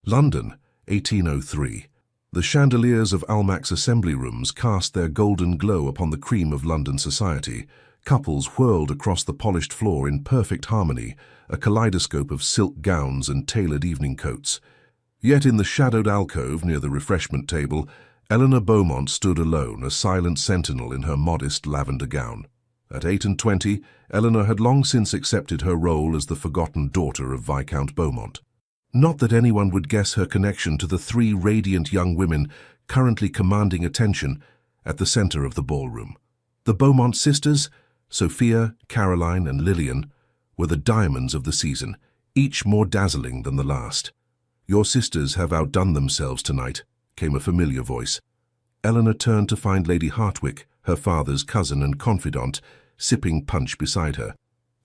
London, 1803. The chandeliers of Almack's assembly rooms cast their golden glow upon the cream of London society. Couples whirled across the polished floor in perfect harmony, a kaleidoscope of silk gowns and tailored evening coats. Yet in the shadowed alcove near the refreshment table, Eleanor Beaumont stood alone, a silent sentinel in her modest lavender gown. At 28, Eleanor had long since accepted her role as the forgotten daughter of Viscount Beaumont. Not that anyone would guess her connection to the three radiant young women currently commanding attention at the center of the ballroom. The Beaumont sisters, Sophia, Caroline, and Lillian, were the diamonds of the season, each more dazzling than the last. "Your sisters have outdone themselves tonight," came a familiar voice. Eleanor turned to find Lady Heartwick, her father's cousin and confidant, sipping punch beside her.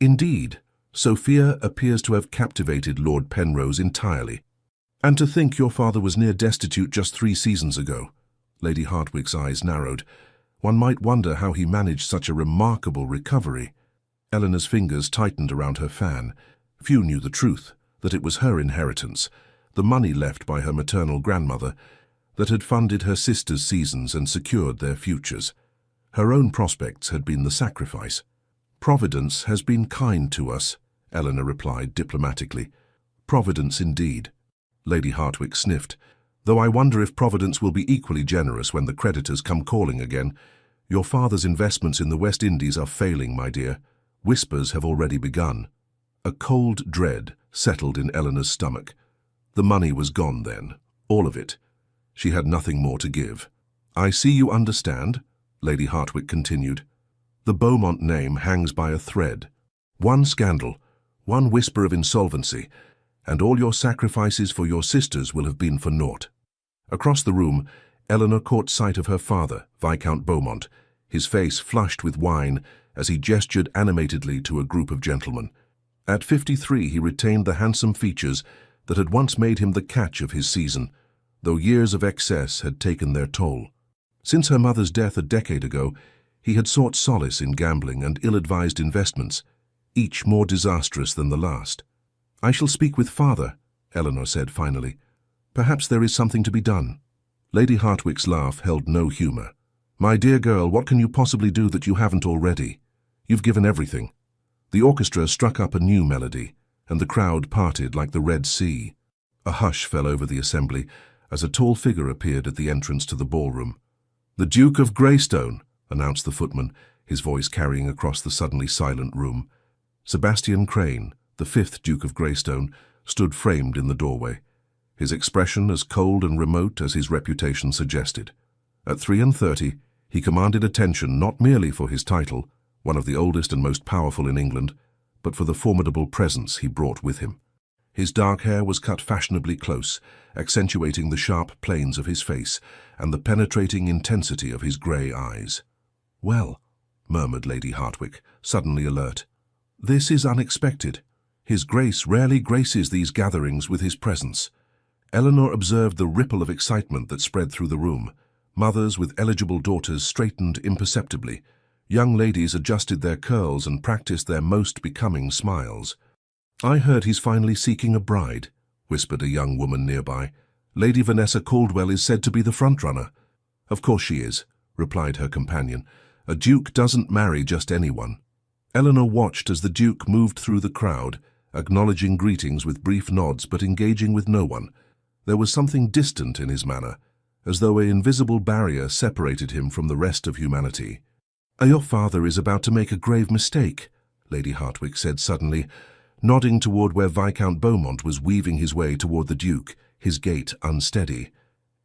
"Indeed, Sophia appears to have captivated Lord Penrose entirely. And to think your father was near destitute just 3 seasons ago." Lady Heartwick's eyes narrowed. "One might wonder how he managed such a remarkable recovery." Eleanor's fingers tightened around her fan. Few knew the truth, that it was her inheritance, the money left by her maternal grandmother, that had funded her sisters' seasons and secured their futures. Her own prospects had been the sacrifice. "Providence has been kind to us," Eleanor replied diplomatically. "Providence indeed," Lady Heartwick sniffed, "though I wonder if Providence will be equally generous when the creditors come calling again. Your father's investments in the West Indies are failing, my dear. Whispers have already begun." A cold dread settled in Eleanor's stomach. The money was gone then, all of it. She had nothing more to give. "I see you understand," Lady Heartwick continued. "The Beaumont name hangs by a thread. One scandal, one whisper of insolvency, and all your sacrifices for your sisters will have been for naught." Across the room, Eleanor caught sight of her father, Viscount Beaumont, his face flushed with wine as he gestured animatedly to a group of gentlemen. At 53, he retained the handsome features that had once made him the catch of his season, though years of excess had taken their toll. Since her mother's death a decade ago, he had sought solace in gambling and ill-advised investments, each more disastrous than the last. "I shall speak with father," Eleanor said finally. "Perhaps there is something to be done." Lady Heartwick's laugh held no humor. "My dear girl, what can you possibly do that you haven't already? You've given everything." The orchestra struck up a new melody, and the crowd parted like the Red Sea. A hush fell over the assembly as a tall figure appeared at the entrance to the ballroom. "The Duke of Greystone," announced the footman, his voice carrying across the suddenly silent room. Sebastian Crane, the 5th Duke of Greystone, stood framed in the doorway, his expression as cold and remote as his reputation suggested. At 33, he commanded attention not merely for his title, one of the oldest and most powerful in England, but for the formidable presence he brought with him. His dark hair was cut fashionably close, accentuating the sharp planes of his face and the penetrating intensity of his grey eyes. "Well," murmured Lady Heartwick, suddenly alert. "This is unexpected. His Grace rarely graces these gatherings with his presence." Eleanor observed the ripple of excitement that spread through the room. Mothers with eligible daughters straightened imperceptibly. Young ladies adjusted their curls and practiced their most becoming smiles. "I heard he's finally seeking a bride," whispered a young woman nearby. "Lady Vanessa Caldwell is said to be the front-runner." "Of course she is," replied her companion. "A duke doesn't marry just anyone." Eleanor watched as the Duke moved through the crowd, acknowledging greetings with brief nods but engaging with no one. There was something distant in his manner, as though an invisible barrier separated him from the rest of humanity. "Your father is about to make a grave mistake," Lady Heartwick said suddenly, nodding toward where Viscount Beaumont was weaving his way toward the Duke, his gait unsteady.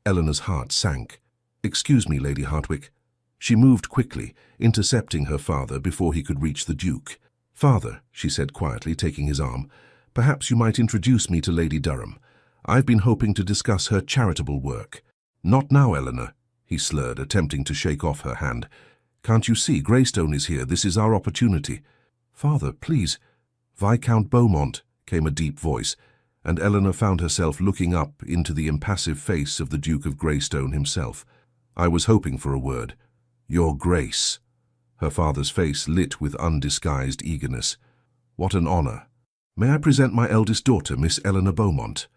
Eleanor's heart sank. "Excuse me, Lady Heartwick." She moved quickly, intercepting her father before he could reach the Duke. "Father," she said quietly, taking his arm, "perhaps you might introduce me to Lady Durham. I've been hoping to discuss her charitable work." "Not now, Eleanor," he slurred, attempting to shake off her hand. "Can't you see, Greystone is here. This is our opportunity." "Father, please." "Viscount Beaumont," came a deep voice, and Eleanor found herself looking up into the impassive face of the Duke of Greystone himself. "I was hoping for a word." "Your Grace." Her father's face lit with undisguised eagerness. "What an honor. May I present my eldest daughter, Miss Eleanor Beaumont?"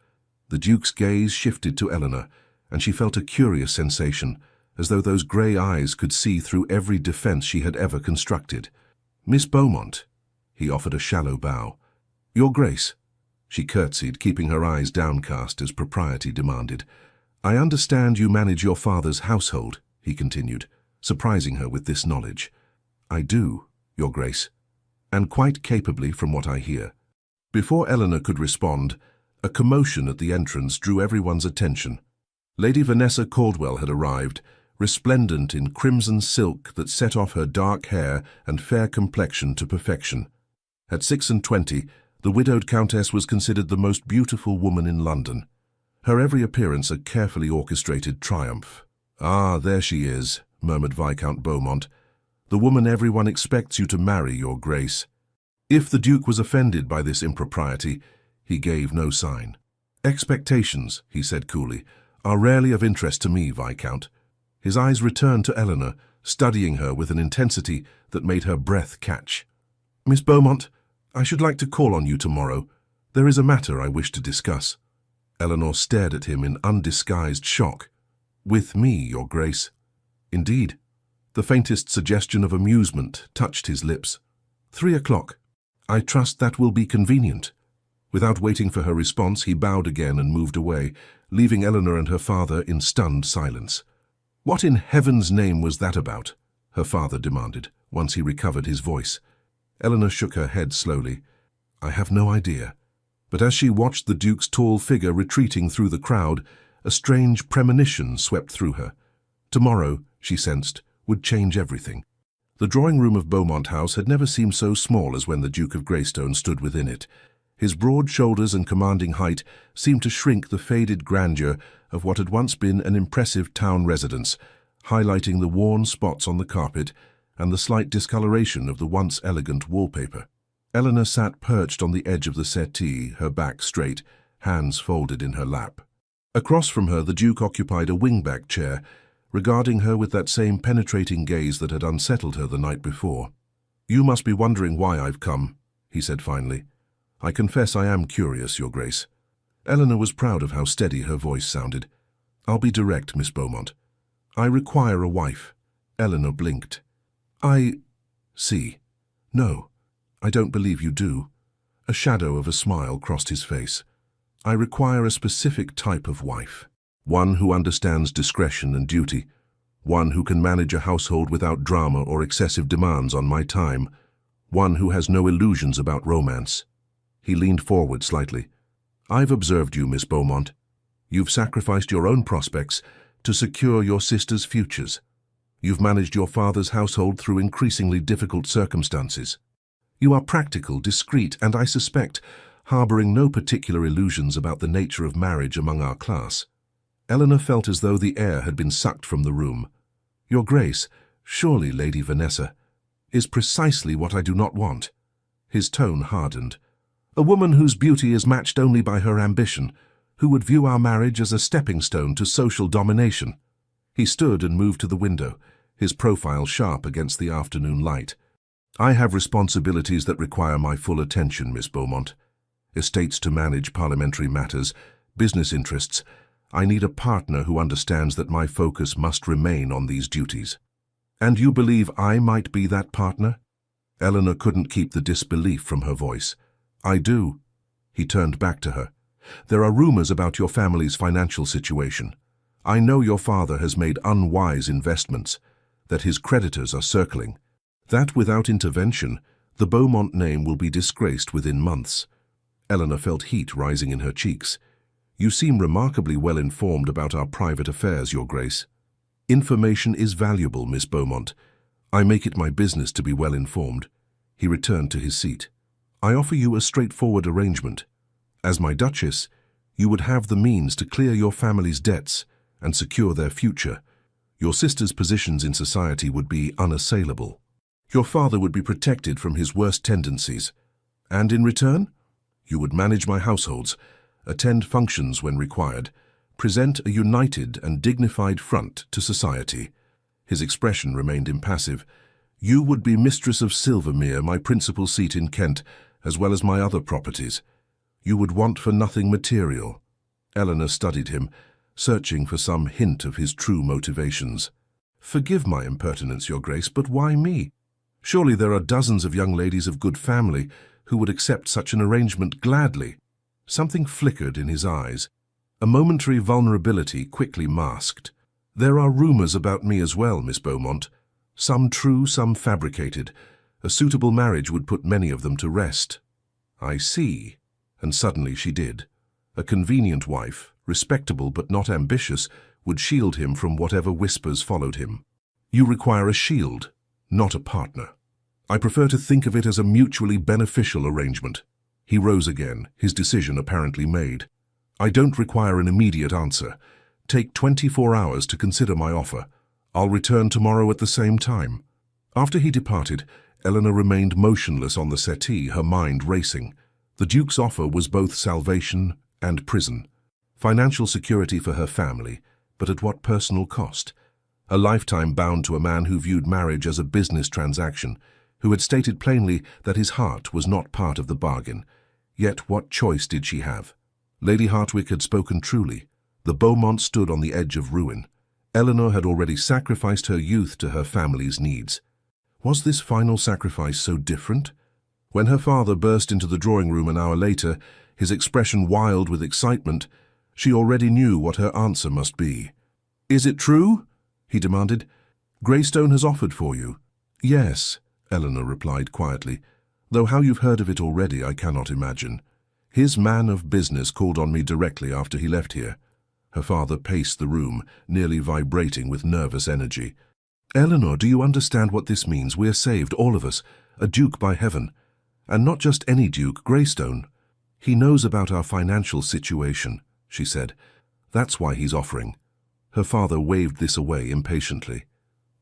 The Duke's gaze shifted to Eleanor, and she felt a curious sensation, as though those grey eyes could see through every defence she had ever constructed. "Miss Beaumont," he offered a shallow bow. "Your Grace." She curtsied, keeping her eyes downcast as propriety demanded. "I understand you manage your father's household," he continued, surprising her with this knowledge. "I do, Your Grace, and quite capably from what I hear." Before Eleanor could respond, a commotion at the entrance drew everyone's attention. Lady Vanessa Caldwell had arrived, resplendent in crimson silk that set off her dark hair and fair complexion to perfection. At 26, the widowed countess was considered the most beautiful woman in London, her every appearance a carefully orchestrated triumph. "Ah, there she is," murmured Viscount Beaumont, "the woman everyone expects you to marry, Your Grace." If the Duke was offended by this impropriety, he gave no sign. "Expectations," he said coolly, "are rarely of interest to me, Viscount." His eyes returned to Eleanor, studying her with an intensity that made her breath catch. "Miss Beaumont, I should like to call on you tomorrow. There is a matter I wish to discuss." Eleanor stared at him in undisguised shock. "With me, Your Grace." "Indeed." The faintest suggestion of amusement touched his lips. 3 o'clock. "I trust that will be convenient." Without waiting for her response, he bowed again and moved away, leaving Eleanor and her father in stunned silence. "What in heaven's name was that about?" her father demanded, once he recovered his voice. Eleanor shook her head slowly. "I have no idea." But as she watched the Duke's tall figure retreating through the crowd, a strange premonition swept through her. Tomorrow, she sensed, would change everything. The drawing room of Beaumont House had never seemed so small as when the Duke of Greystone stood within it. His broad shoulders and commanding height seemed to shrink the faded grandeur of what had once been an impressive town residence, highlighting the worn spots on the carpet and the slight discoloration of the once elegant wallpaper. Eleanor sat perched on the edge of the settee, her back straight, hands folded in her lap. Across from her, the Duke occupied a wing-back chair, regarding her with that same penetrating gaze that had unsettled her the night before. "You must be wondering why I've come," he said finally. "I confess I am curious, Your Grace." Eleanor was proud of how steady her voice sounded. "I'll be direct, Miss Beaumont. I require a wife." Eleanor blinked. "I see. No, I don't believe you do." A shadow of a smile crossed his face. "I require a specific type of wife. One who understands discretion and duty. One who can manage a household without drama or excessive demands on my time. One who has no illusions about romance." He leaned forward slightly. "I've observed you, Miss Beaumont. You've sacrificed your own prospects to secure your sister's futures. You've managed your father's household through increasingly difficult circumstances. You are practical, discreet, and I suspect, harboring no particular illusions about the nature of marriage among our class." Eleanor felt as though the air had been sucked from the room. "Your Grace, surely Lady Vanessa, is precisely what I do not want." His tone hardened. "A woman whose beauty is matched only by her ambition, who would view our marriage as a stepping stone to social domination." He stood and moved to the window, his profile sharp against the afternoon light. "I have responsibilities that require my full attention, Miss Beaumont. Estates to manage, parliamentary matters, business interests. I need a partner who understands that my focus must remain on these duties." "And you believe I might be that partner?" Eleanor couldn't keep the disbelief from her voice. "I do." He turned back to her. "There are rumors about your family's financial situation. I know your father has made unwise investments, that his creditors are circling. That without intervention, the Beaumont name will be disgraced within months." Eleanor felt heat rising in her cheeks. "You seem remarkably well informed about our private affairs, Your Grace." "Information is valuable, Miss Beaumont. I make it my business to be well informed." He returned to his seat. "I offer you a straightforward arrangement. As my Duchess, you would have the means to clear your family's debts and secure their future. Your sister's positions in society would be unassailable. Your father would be protected from his worst tendencies. And in return, you would manage my households, attend functions when required, present a united and dignified front to society." His expression remained impassive. "You would be mistress of Silvermere, my principal seat in Kent, as well as my other properties. You would want for nothing material." Eleanor studied him, searching for some hint of his true motivations. "Forgive my impertinence, Your Grace, but why me? Surely there are dozens of young ladies of good family who would accept such an arrangement gladly." Something flickered in his eyes, a momentary vulnerability quickly masked. "There are rumors about me as well, Miss Beaumont. Some true, some fabricated. A suitable marriage would put many of them to rest." "I see." And suddenly she did. A convenient wife, respectable but not ambitious, would shield him from whatever whispers followed him. "You require a shield, not a partner. I prefer to think of it as a mutually beneficial arrangement." He rose again, his decision apparently made. "I don't require an immediate answer. Take 24 hours to consider my offer. I'll return tomorrow at the same time." After he departed, Eleanor remained motionless on the settee, her mind racing. The Duke's offer was both salvation and prison. Financial security for her family, but at what personal cost? A lifetime bound to a man who viewed marriage as a business transaction, who had stated plainly that his heart was not part of the bargain. Yet what choice did she have? Lady Heartwick had spoken truly. The Beaumonts stood on the edge of ruin. Eleanor had already sacrificed her youth to her family's needs. Was this final sacrifice so different? When her father burst into the drawing room an hour later, his expression wild with excitement, she already knew what her answer must be. "Is it true?" he demanded. "Greystone has offered for you." "Yes," Eleanor replied quietly, "though how you've heard of it already I cannot imagine. His man of business called on me directly after he left here." Her father paced the room, nearly vibrating with nervous energy. "Eleanor, do you understand what this means? We're saved, all of us, a duke by heaven. And not just any duke, Greystone. He knows about our financial situation," she said. "That's why he's offering." Her father waved this away impatiently.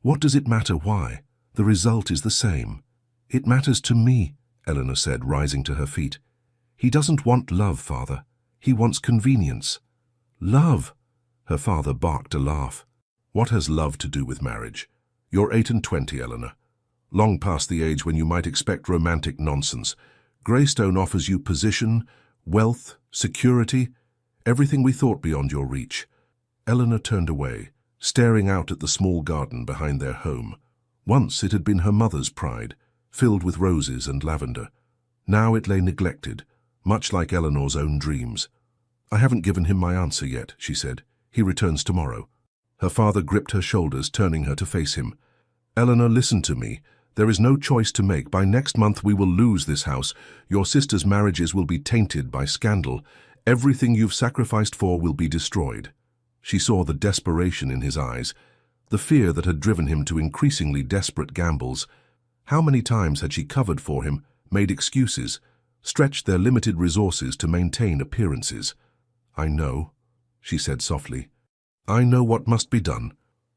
"What does it matter why? The result is the same." "It matters to me," Eleanor said, rising to her feet. "He doesn't want love, father. He wants convenience." "Love?" Her father barked a laugh. "What has love to do with marriage? You're 8 and 20, Eleanor. Long past the age when you might expect romantic nonsense. Greystone offers you position, wealth, security, everything we thought beyond your reach." Eleanor turned away, staring out at the small garden behind their home. Once it had been her mother's pride, filled with roses and lavender. Now it lay neglected, much like Eleanor's own dreams. "I haven't given him my answer yet," she said. "He returns tomorrow." Her father gripped her shoulders, turning her to face him. "Eleanor, listen to me. There is no choice to make. By next month we will lose this house. Your sister's marriages will be tainted by scandal. Everything you've sacrificed for will be destroyed." She saw the desperation in his eyes, the fear that had driven him to increasingly desperate gambles. How many times had she covered for him, made excuses, stretched their limited resources to maintain appearances? "I know," she said softly. "I know what must be done."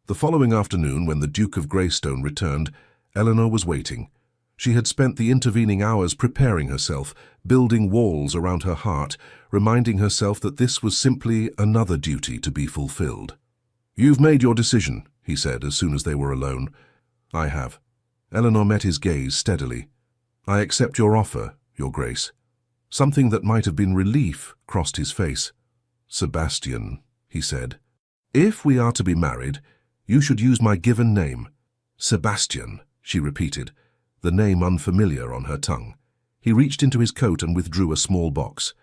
The following afternoon, when the Duke of Greystone returned, Eleanor was waiting. She had spent the intervening hours preparing herself, building walls around her heart, reminding herself that this was simply another duty to be fulfilled. "You've made your decision," he said as soon as they were alone. "I have." Eleanor met his gaze steadily. "I accept your offer, Your Grace." Something that might have been relief crossed his face. "Sebastian," he said, "if we are to be married, you should use my given name." "Sebastian," she repeated, the name unfamiliar on her tongue. He reached into his coat and withdrew a small box.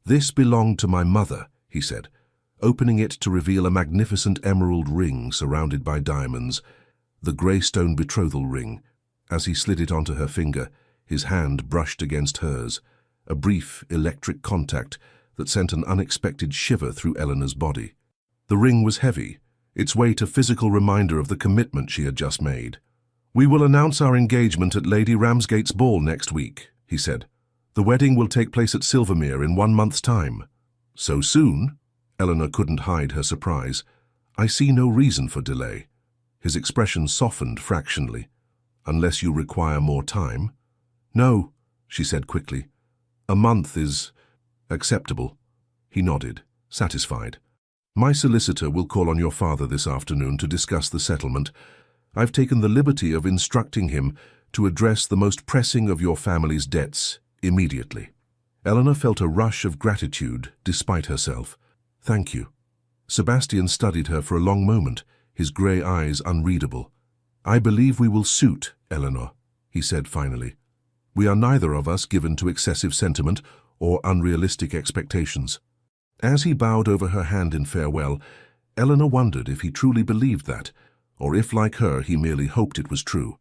"This belonged to my mother," he said, opening it to reveal a magnificent emerald ring surrounded by diamonds, the Greystone betrothal ring. As he slid it onto her finger, his hand brushed against hers, a brief electric contact that sent an unexpected shiver through Eleanor's body. The ring was heavy, its weight a physical reminder of the commitment she had just made. "We will announce our engagement at Lady Ramsgate's ball next week," he said. "The wedding will take place at Silvermere in 1 month's time." "So soon?" Eleanor couldn't hide her surprise. "I see no reason for delay." His expression softened fractionally. "Unless you require more time?" "No," she said quickly. "A month is acceptable." He nodded, satisfied. "My solicitor will call on your father this afternoon to discuss the settlement. I've taken the liberty of instructing him to address the most pressing of your family's debts immediately." Eleanor felt a rush of gratitude despite herself. Thank you. Sebastian studied her for a long moment, his grey eyes unreadable. I believe we will suit, Eleanor, he said finally. We are neither of us given to excessive sentiment or unrealistic expectations. As he bowed over her hand in farewell, Eleanor wondered if he truly believed that, or if, like her, he merely hoped it was true.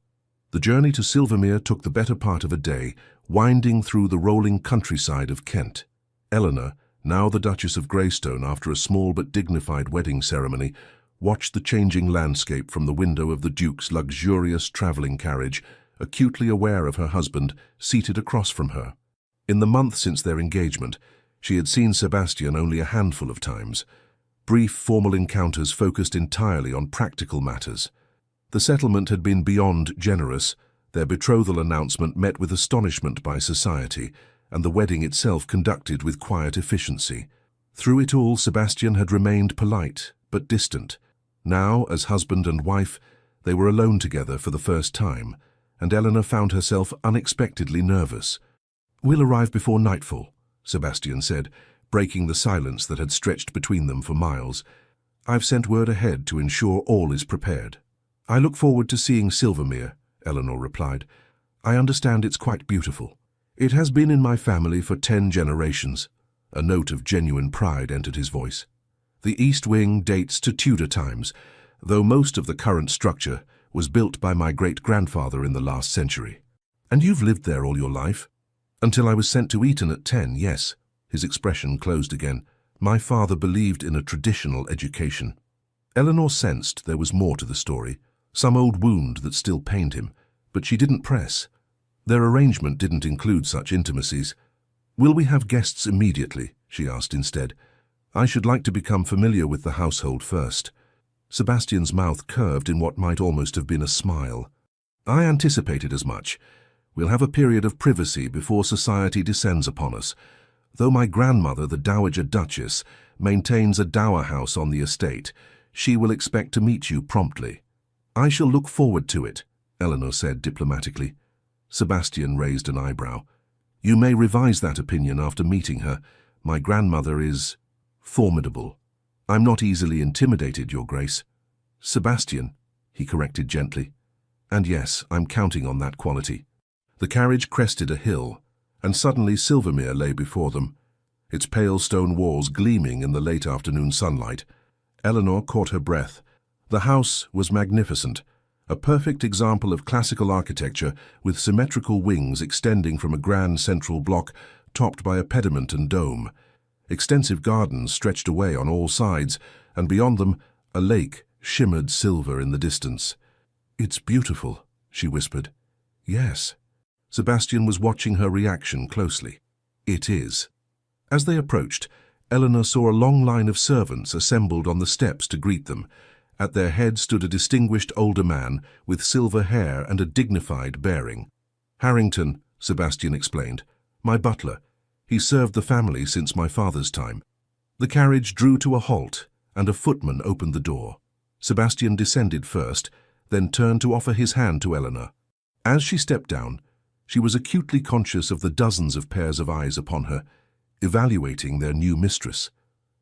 The journey to Silvermere took the better part of a day, winding through the rolling countryside of Kent. Eleanor, now the Duchess of Greystone after a small but dignified wedding ceremony, watched the changing landscape from the window of the Duke's luxurious travelling carriage, acutely aware of her husband seated across from her. In the month since their engagement, she had seen Sebastian only a handful of times. Brief formal encounters focused entirely on practical matters. The settlement had been beyond generous, their betrothal announcement met with astonishment by society, and the wedding itself conducted with quiet efficiency. Through it all, Sebastian had remained polite, but distant. Now, as husband and wife, they were alone together for the first time, and Eleanor found herself unexpectedly nervous. "We'll arrive before nightfall," Sebastian said, breaking the silence that had stretched between them for miles. "I've sent word ahead to ensure all is prepared." "I look forward to seeing Silvermere," Eleanor replied. "I understand it's quite beautiful. It has been in my family for 10 generations. A note of genuine pride entered his voice. "The East Wing dates to Tudor times, though most of the current structure was built by my great-grandfather in the last century." "And you've lived there all your life?" "Until I was sent to Eton at 10, yes." His expression closed again. "My father believed in a traditional education." Eleanor sensed there was more to the story, some old wound that still pained him, but she didn't press. Their arrangement didn't include such intimacies. "Will we have guests immediately?" she asked instead. "I should like to become familiar with the household first." Sebastian's mouth curved in what might almost have been a smile. "I anticipated as much. We'll have a period of privacy before society descends upon us. Though my grandmother, the Dowager Duchess, maintains a dower house on the estate, she will expect to meet you promptly." "I shall look forward to it," Eleanor said diplomatically. Sebastian raised an eyebrow. "You may revise that opinion after meeting her. My grandmother is formidable." "I'm not easily intimidated, Your Grace." "Sebastian," he corrected gently. "And yes, I'm counting on that quality." The carriage crested a hill, and suddenly Silvermere lay before them, its pale stone walls gleaming in the late afternoon sunlight. Eleanor caught her breath. The house was magnificent, a perfect example of classical architecture with symmetrical wings extending from a grand central block topped by a pediment and dome. Extensive gardens stretched away on all sides, and beyond them a lake shimmered silver in the distance. "It's beautiful," she whispered. "Yes." Sebastian was watching her reaction closely. "It is." As they approached, Eleanor saw a long line of servants assembled on the steps to greet them. At their head stood a distinguished older man with silver hair and a dignified bearing. "Harrington," Sebastian explained, "my butler. He served the family since my father's time." The carriage drew to a halt, and a footman opened the door. Sebastian descended first, then turned to offer his hand to Eleanor. As she stepped down, she was acutely conscious of the dozens of pairs of eyes upon her, evaluating their new mistress.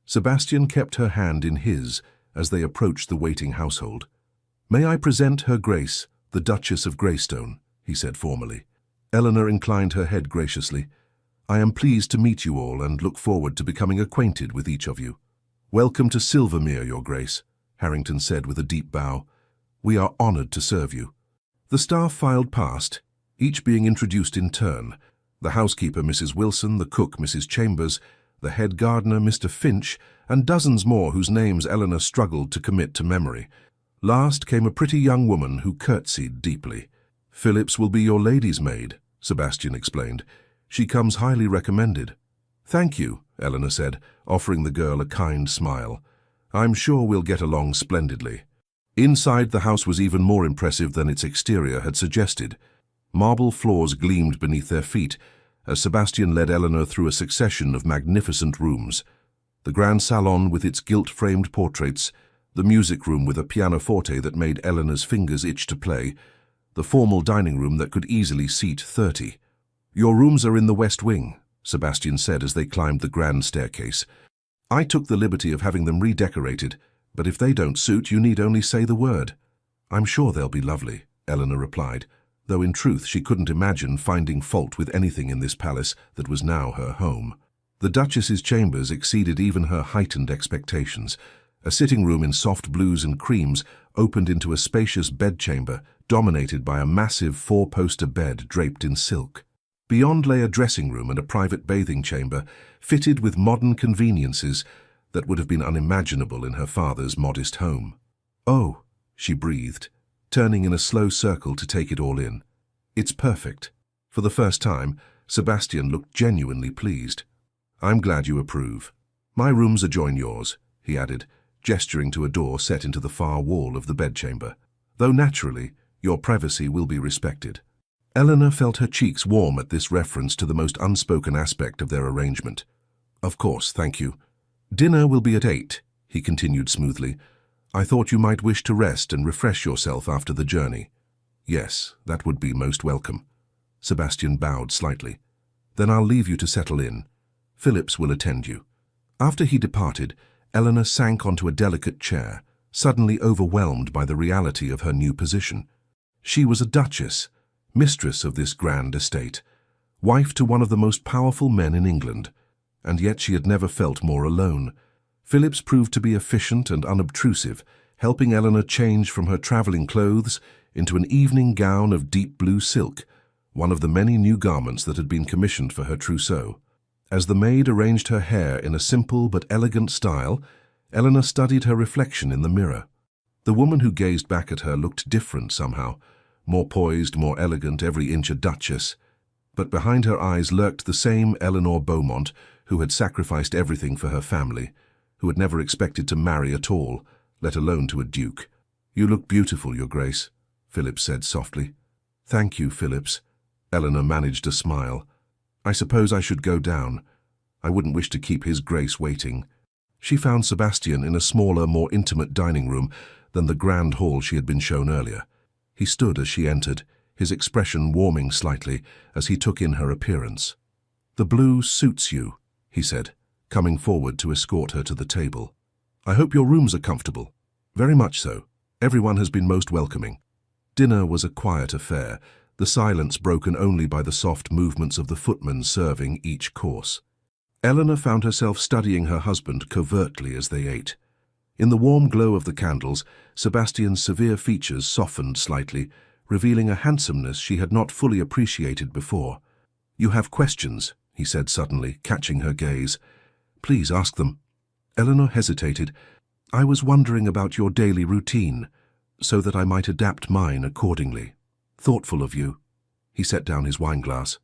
Sebastian kept her hand in his as they approached the waiting household. "May I present Her Grace, the Duchess of Greystone," he said formally. Eleanor inclined her head graciously. "I am pleased to meet you all and look forward to becoming acquainted with each of you." "Welcome to Silvermere, Your Grace," Harrington said with a deep bow. "We are honored to serve you." The staff filed past, each being introduced in turn. The housekeeper, Mrs. Wilson, the cook, Mrs. Chambers, the head gardener, Mr. Finch, and dozens more whose names Eleanor struggled to commit to memory. Last came a pretty young woman who curtsied deeply. "Phillips will be your lady's maid," Sebastian explained. "She comes highly recommended." "Thank you," Eleanor said, offering the girl a kind smile. "I'm sure we'll get along splendidly." Inside, the house was even more impressive than its exterior had suggested. Marble floors gleamed beneath their feet as Sebastian led Eleanor through a succession of magnificent rooms. The grand salon with its gilt-framed portraits, the music room with a pianoforte that made Eleanor's fingers itch to play, the formal dining room that could easily seat 30. "Your rooms are in the West Wing," Sebastian said as they climbed the grand staircase. I took the liberty of having them redecorated, but if they don't suit, you need only say the word. I'm sure they'll be lovely, Eleanor replied, though in truth she couldn't imagine finding fault with anything in this palace that was now her home. The Duchess's chambers exceeded even her heightened expectations. A sitting room in soft blues and creams opened into a spacious bedchamber dominated by a massive four-poster bed draped in silk. Beyond lay a dressing room and a private bathing chamber fitted with modern conveniences that would have been unimaginable in her father's modest home. "Oh," she breathed, turning in a slow circle to take it all in. "It's perfect." For the first time, Sebastian looked genuinely pleased. "I'm glad you approve. My rooms adjoin yours," he added, gesturing to a door set into the far wall of the bedchamber. "Though naturally, your privacy will be respected." Eleanor felt her cheeks warm at this reference to the most unspoken aspect of their arrangement. "Of course, thank you. Dinner will be at 8, he continued smoothly. "I thought you might wish to rest and refresh yourself after the journey." "Yes, that would be most welcome." Sebastian bowed slightly. "Then I'll leave you to settle in. Phillips will attend you." After he departed, Eleanor sank onto a delicate chair, suddenly overwhelmed by the reality of her new position. She was a duchess, mistress of this grand estate, wife to one of the most powerful men in England, and yet she had never felt more alone. Phillips proved to be efficient and unobtrusive, helping Eleanor change from her travelling clothes into an evening gown of deep blue silk, one of the many new garments that had been commissioned for her trousseau. As the maid arranged her hair in a simple but elegant style, Eleanor studied her reflection in the mirror. The woman who gazed back at her looked different somehow, more poised, more elegant, every inch a duchess. But behind her eyes lurked the same Eleanor Beaumont who had sacrificed everything for her family, who had never expected to marry at all, let alone to a duke. "You look beautiful, Your Grace," Phillips said softly. "Thank you, Phillips." Eleanor managed a smile. "I suppose I should go down. I wouldn't wish to keep His Grace waiting." She found Sebastian in a smaller, more intimate dining room than the grand hall she had been shown earlier. He stood as she entered, his expression warming slightly as he took in her appearance. "The blue suits you," he said, coming forward to escort her to the table. "I hope your rooms are comfortable." "Very much so. Everyone has been most welcoming." Dinner was a quiet affair, the silence broken only by the soft movements of the footmen serving each course. Eleanor found herself studying her husband covertly as they ate. In the warm glow of the candles, Sebastian's severe features softened slightly, revealing a handsomeness she had not fully appreciated before. "You have questions," he said suddenly, catching her gaze. "Please ask them." Eleanor hesitated. "I was wondering about your daily routine, so that I might adapt mine accordingly." "Thoughtful of you." He set down his wineglass.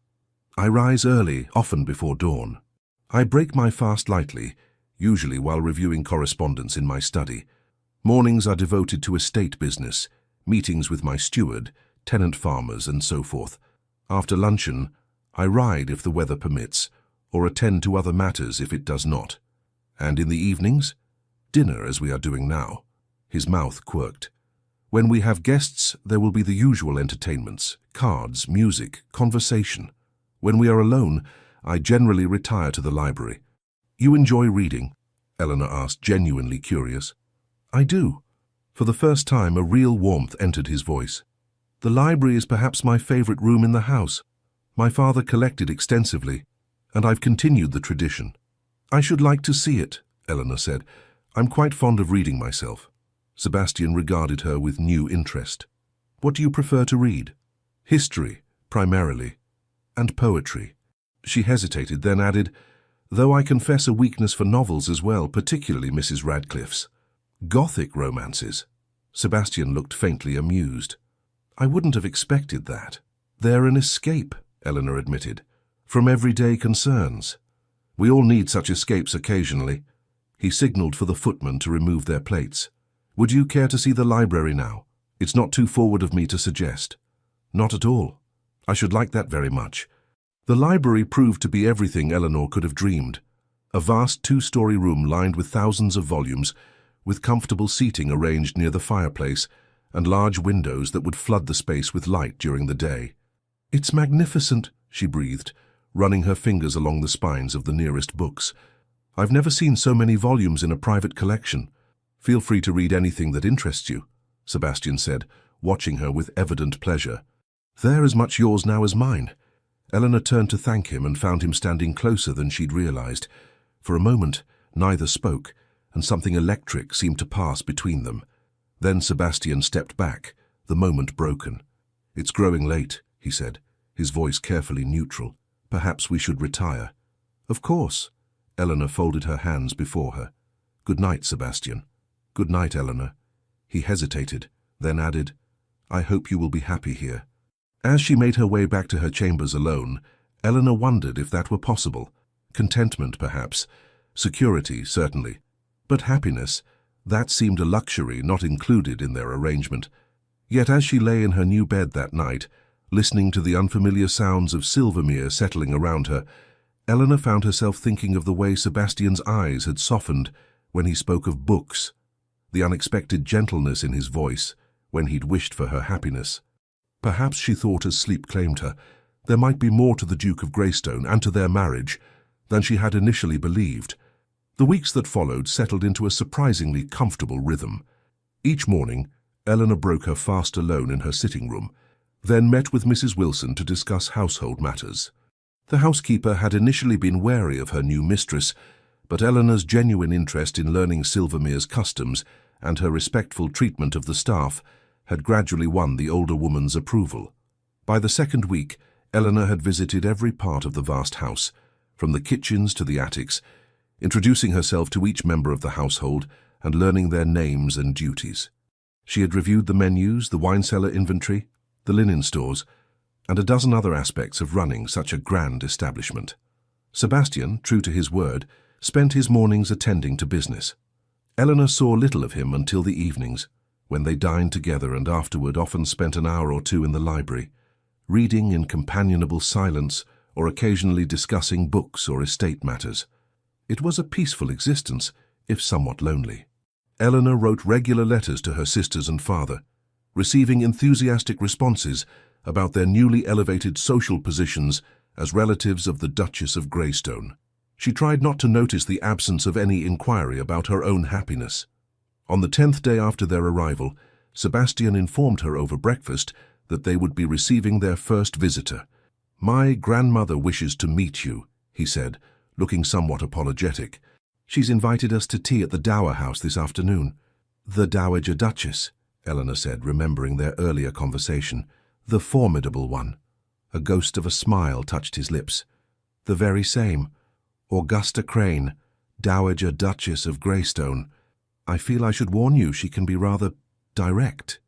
"I rise early, often before dawn. I break my fast lightly, usually while reviewing correspondence in my study. Mornings are devoted to estate business, meetings with my steward, tenant farmers, and so forth. After luncheon, I ride if the weather permits, or attend to other matters if it does not. And in the evenings, dinner as we are doing now." His mouth quirked. "When we have guests, there will be the usual entertainments, cards, music, conversation. When we are alone, I generally retire to the library." "You enjoy reading?" Eleanor asked, genuinely curious. "I do." For the first time, a real warmth entered his voice. "The library is perhaps my favorite room in the house. My father collected extensively, and I've continued the tradition." "I should like to see it," Eleanor said. "I'm quite fond of reading myself." Sebastian regarded her with new interest. "What do you prefer to read?" "History, primarily, and poetry." She hesitated, then added, "Though I confess a weakness for novels as well, particularly Mrs. Radcliffe's." "Gothic romances?" Sebastian looked faintly amused. "I wouldn't have expected that." "They're an escape," Eleanor admitted, "from everyday concerns. We all need such escapes occasionally." He signaled for the footmen to remove their plates. "Would you care to see the library now? It's not too forward of me to suggest." "Not at all. I should like that very much." The library proved to be everything Eleanor could have dreamed. A vast two-story room lined with thousands of volumes, with comfortable seating arranged near the fireplace, and large windows that would flood the space with light during the day. "It's magnificent," she breathed, running her fingers along the spines of the nearest books. I've never seen so many volumes in a private collection. Feel free to read anything that interests you, Sebastian said, watching her with evident pleasure. They're as much yours now as mine. Eleanor turned to thank him and found him standing closer than she'd realized. For a moment, neither spoke, and something electric seemed to pass between them. Then Sebastian stepped back, the moment broken. It's growing late, he said, his voice carefully neutral. Perhaps we should retire. Of course. Eleanor folded her hands before her. Good night, Sebastian. Good night, Eleanor. He hesitated, then added, I hope you will be happy here. As she made her way back to her chambers alone, Eleanor wondered if that were possible. Contentment, perhaps. Security, certainly. But happiness, that seemed a luxury not included in their arrangement. Yet as she lay in her new bed that night, listening to the unfamiliar sounds of Silvermere settling around her, Eleanor found herself thinking of the way Sebastian's eyes had softened when he spoke of books, the unexpected gentleness in his voice when he'd wished for her happiness. Perhaps, she thought as sleep claimed her, there might be more to the Duke of Greystone and to their marriage than she had initially believed. The weeks that followed settled into a surprisingly comfortable rhythm. Each morning, Eleanor broke her fast alone in her sitting room, then met with Mrs. Wilson to discuss household matters. The housekeeper had initially been wary of her new mistress, but Eleanor's genuine interest in learning Silvermere's customs and her respectful treatment of the staff had gradually won the older woman's approval. By the second week, Eleanor had visited every part of the vast house, from the kitchens to the attics, introducing herself to each member of the household and learning their names and duties. She had reviewed the menus, the wine cellar inventory, the linen stores, and a dozen other aspects of running such a grand establishment. Sebastian, true to his word, spent his mornings attending to business. Eleanor saw little of him until the evenings, when they dined together and afterward often spent an hour or two in the library, reading in companionable silence or occasionally discussing books or estate matters. It was a peaceful existence, if somewhat lonely. Eleanor wrote regular letters to her sisters and father, receiving enthusiastic responses about their newly elevated social positions as relatives of the Duchess of Greystone. She tried not to notice the absence of any inquiry about her own happiness. On the 10th day after their arrival, Sebastian informed her over breakfast that they would be receiving their first visitor. My grandmother wishes to meet you, he said, looking somewhat apologetic. She's invited us to tea at the Dower House this afternoon. The Dowager Duchess, Eleanor said, remembering their earlier conversation. The formidable one. A ghost of a smile touched his lips. The very same. Augusta Crane, Dowager Duchess of Greystone. I feel I should warn you she can be rather direct.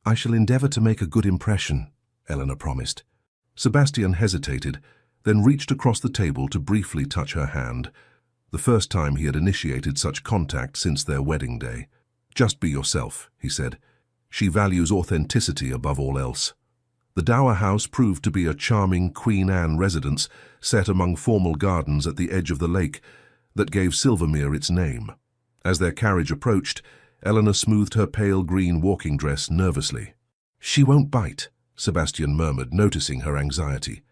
I shall endeavour to make a good impression, Eleanor promised. Sebastian hesitated, then reached across the table to briefly touch her hand, the first time he had initiated such contact since their wedding day. Just be yourself, he said. She values authenticity above all else. The Dower House proved to be a charming Queen Anne residence set among formal gardens at the edge of the lake that gave Silvermere its name. As their carriage approached, Eleanor smoothed her pale green walking dress nervously. She won't bite, Sebastian murmured, noticing her anxiety.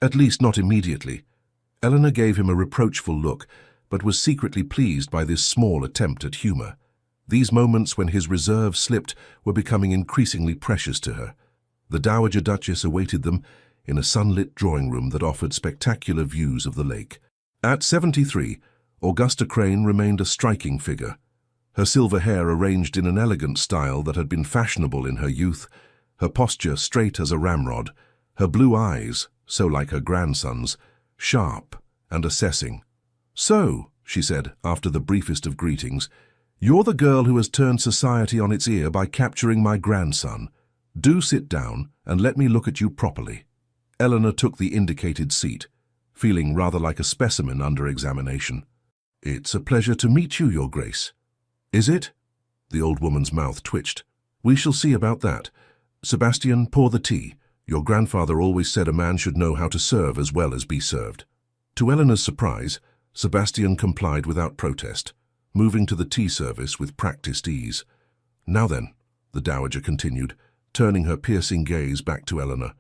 At least not immediately. Eleanor gave him a reproachful look, but was secretly pleased by this small attempt at humour. These moments when his reserve slipped were becoming increasingly precious to her. The Dowager Duchess awaited them in a sunlit drawing room that offered spectacular views of the lake. At 73, Augusta Crane remained a striking figure. Her silver hair arranged in an elegant style that had been fashionable in her youth, her posture straight as a ramrod, her blue eyes, so like her grandson's, sharp and assessing. So, she said, after the briefest of greetings, you're the girl who has turned society on its ear by capturing my grandson. Do sit down and let me look at you properly. Eleanor took the indicated seat, feeling rather like a specimen under examination. It's a pleasure to meet you, Your Grace. Is it? The old woman's mouth twitched. We shall see about that. Sebastian, pour the tea. Your grandfather always said a man should know how to serve as well as be served. To Eleanor's surprise, Sebastian complied without protest, moving to the tea service with practiced ease. Now then, the Dowager continued, turning her piercing gaze back to Eleanor.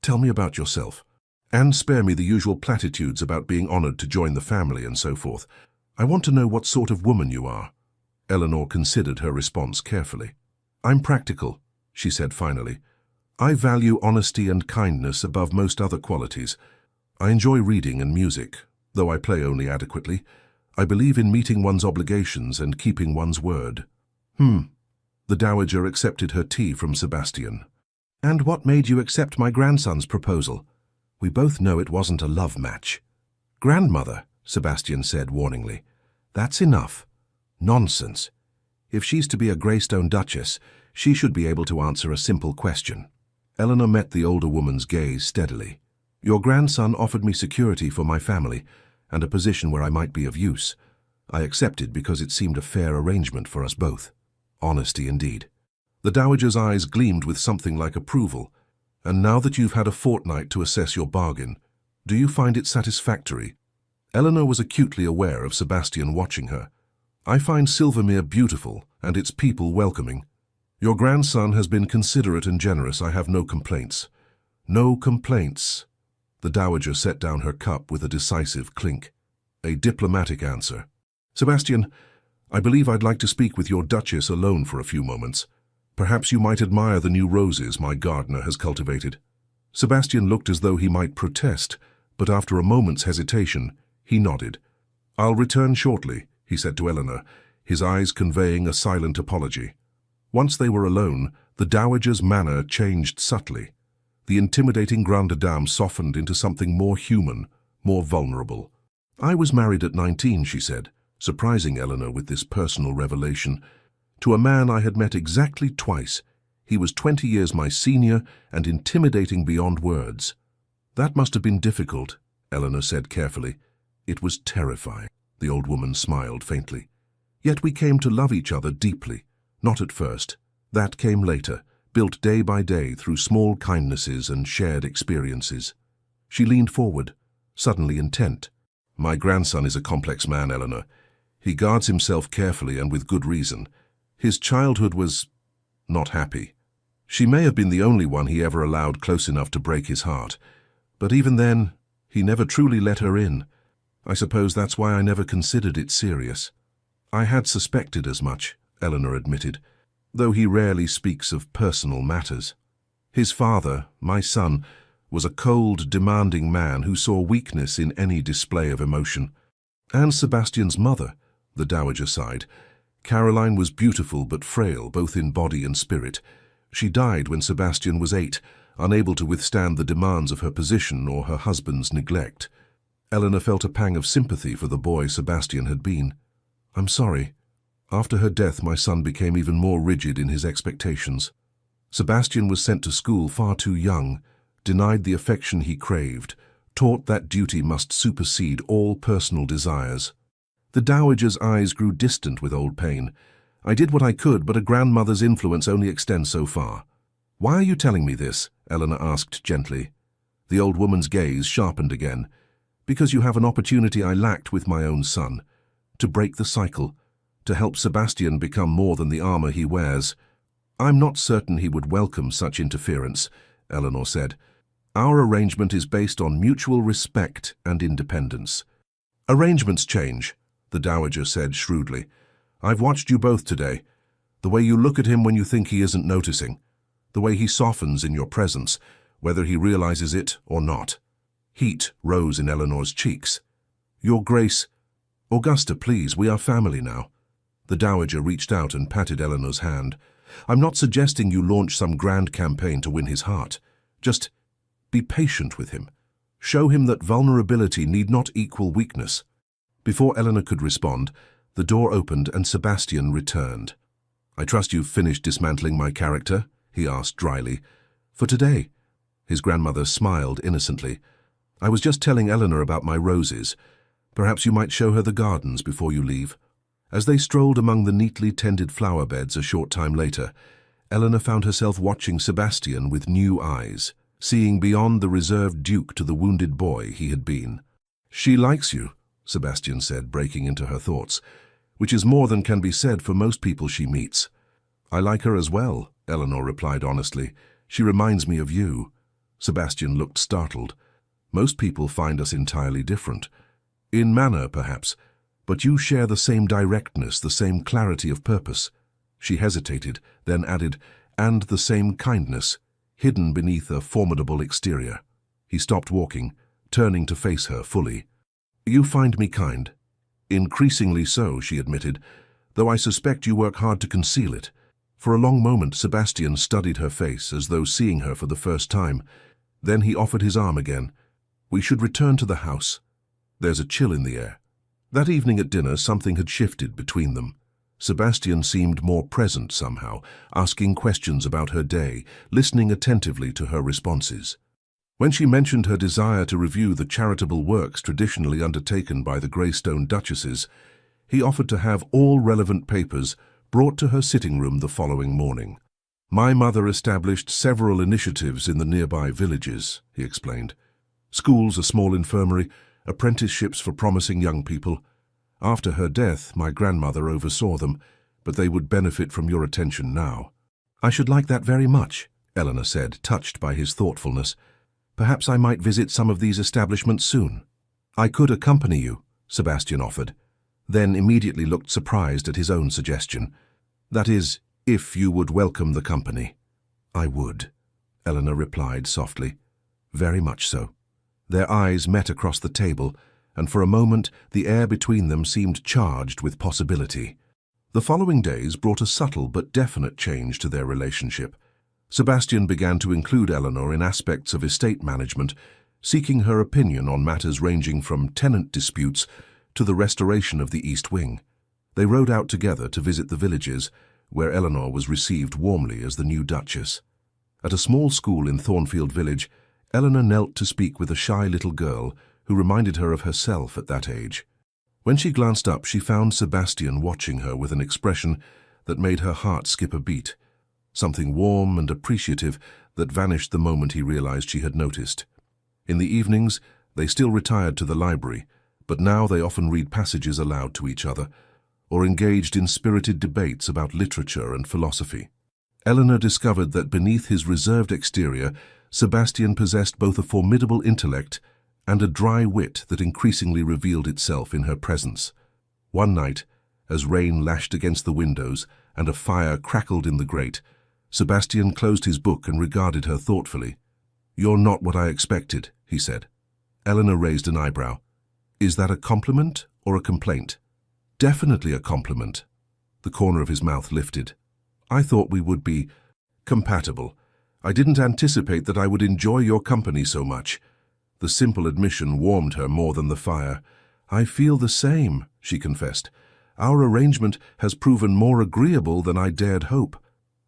Tell me about yourself, and spare me the usual platitudes about being honoured to join the family and so forth. I want to know what sort of woman you are. Eleanor considered her response carefully. I'm practical, she said finally. I value honesty and kindness above most other qualities. I enjoy reading and music, though I play only adequately. I believe in meeting one's obligations and keeping one's word. The dowager accepted her tea from Sebastian. And what made you accept my grandson's proposal? We both know it wasn't a love match. Grandmother, Sebastian said warningly. That's enough. Nonsense. If she's to be a Greystone Duchess, she should be able to answer a simple question. Eleanor met the older woman's gaze steadily. Your grandson offered me security for my family and a position where I might be of use. I accepted because it seemed a fair arrangement for us both. Honesty indeed. The dowager's eyes gleamed with something like approval. And now that you've had a fortnight to assess your bargain, do you find it satisfactory? Eleanor was acutely aware of Sebastian watching her. I find Silvermere beautiful and its people welcoming. Your grandson has been considerate and generous. I have no complaints. No complaints. The dowager set down her cup with a decisive clink. A diplomatic answer. Sebastian, I believe I'd like to speak with your Duchess alone for a few moments. Perhaps you might admire the new roses my gardener has cultivated. Sebastian looked as though he might protest, but after a moment's hesitation, he nodded. I'll return shortly, he said to Eleanor, his eyes conveying a silent apology. Once they were alone, the dowager's manner changed subtly. The intimidating grande dame softened into something more human, more vulnerable. I was married at 19, she said, surprising Eleanor with this personal revelation. To a man I had met exactly twice. He was 20 years my senior and intimidating beyond words. That must have been difficult, Eleanor said carefully. It was terrifying. The old woman smiled faintly. Yet we came to love each other deeply. Not at first. That came later, built day by day through small kindnesses and shared experiences. She leaned forward, suddenly intent. My grandson is a complex man, Eleanor. He guards himself carefully and with good reason. His childhood was not happy. She may have been the only one he ever allowed close enough to break his heart. But even then, he never truly let her in. I suppose that's why I never considered it serious. I had suspected as much, Eleanor admitted, though he rarely speaks of personal matters. His father, my son, was a cold, demanding man who saw weakness in any display of emotion. And Sebastian's mother, the dowager sighed. Caroline was beautiful but frail, both in body and spirit. She died when Sebastian was 8, unable to withstand the demands of her position or her husband's neglect. Eleanor felt a pang of sympathy for the boy Sebastian had been. I'm sorry. After her death, my son became even more rigid in his expectations. Sebastian was sent to school far too young, denied the affection he craved, taught that duty must supersede all personal desires. The dowager's eyes grew distant with old pain. I did what I could, but a grandmother's influence only extends so far. Why are you telling me this? Eleanor asked gently. The old woman's gaze sharpened again. Because you have an opportunity I lacked with my own son. To break the cycle. To help Sebastian become more than the armor he wears. I'm not certain he would welcome such interference, Eleanor said. Our arrangement is based on mutual respect and independence. Arrangements change, the dowager said shrewdly. I've watched you both today. The way you look at him when you think he isn't noticing. The way he softens in your presence, whether he realizes it or not. Heat rose in Eleanor's cheeks. Your Grace, Augusta, please, we are family now. The dowager reached out and patted Eleanor's hand. I'm not suggesting you launch some grand campaign to win his heart. Just be patient with him. Show him that vulnerability need not equal weakness. Before Eleanor could respond, the door opened and Sebastian returned. I trust you've finished dismantling my character, he asked dryly. For today. His grandmother smiled innocently. I was just telling Eleanor about my roses. Perhaps you might show her the gardens before you leave. As they strolled among the neatly tended flower beds a short time later, Eleanor found herself watching Sebastian with new eyes, seeing beyond the reserved duke to the wounded boy he had been. She likes you, Sebastian said, breaking into her thoughts, which is more than can be said for most people she meets. I like her as well, Eleanor replied honestly. She reminds me of you. Sebastian looked startled. Most people find us entirely different. In manner, perhaps, But you share the same directness, the same clarity of purpose." She hesitated, then added, "and the same kindness, hidden beneath a formidable exterior." He stopped walking, turning to face her fully. "You find me kind." "Increasingly so," she admitted, "though I suspect you work hard to conceal it." For a long moment Sebastian studied her face, as though seeing her for the first time. Then he offered his arm again. "We should return to the house. There's a chill in the air." That evening at dinner something had shifted between them. Sebastian seemed more present somehow, asking questions about her day, listening attentively to her responses. When she mentioned her desire to review the charitable works traditionally undertaken by the Greystone Duchesses, he offered to have all relevant papers brought to her sitting room the following morning. "My mother established several initiatives in the nearby villages," he explained. "Schools, a small infirmary, apprenticeships for promising young people. After her death, my grandmother oversaw them, but they would benefit from your attention now." "I should like that very much," Eleanor said, touched by his thoughtfulness. "Perhaps I might visit some of these establishments soon." "I could accompany you," Sebastian offered, then immediately looked surprised at his own suggestion. "That is, if you would welcome the company." "I would," Eleanor replied softly. "Very much so." Their eyes met across the table, and for a moment the air between them seemed charged with possibility. The following days brought a subtle but definite change to their relationship. Sebastian began to include Eleanor in aspects of estate management, seeking her opinion on matters ranging from tenant disputes to the restoration of the East Wing. They rode out together to visit the villages, where Eleanor was received warmly as the new Duchess. At a small school in Thornfield Village, Eleanor knelt to speak with a shy little girl who reminded her of herself at that age. When she glanced up, she found Sebastian watching her with an expression that made her heart skip a beat, something warm and appreciative that vanished the moment he realized she had noticed. In the evenings, they still retired to the library, but now they often read passages aloud to each other, or engaged in spirited debates about literature and philosophy. Eleanor discovered that beneath his reserved exterior, Sebastian possessed both a formidable intellect and a dry wit that increasingly revealed itself in her presence. One night, as rain lashed against the windows and a fire crackled in the grate, Sebastian closed his book and regarded her thoughtfully. "You're not what I expected," he said. Eleanor raised an eyebrow. "Is that a compliment or a complaint?" "Definitely a compliment." The corner of his mouth lifted. "I thought we would be compatible. I didn't anticipate that I would enjoy your company so much." The simple admission warmed her more than the fire. "I feel the same," she confessed. "Our arrangement has proven more agreeable than I dared hope."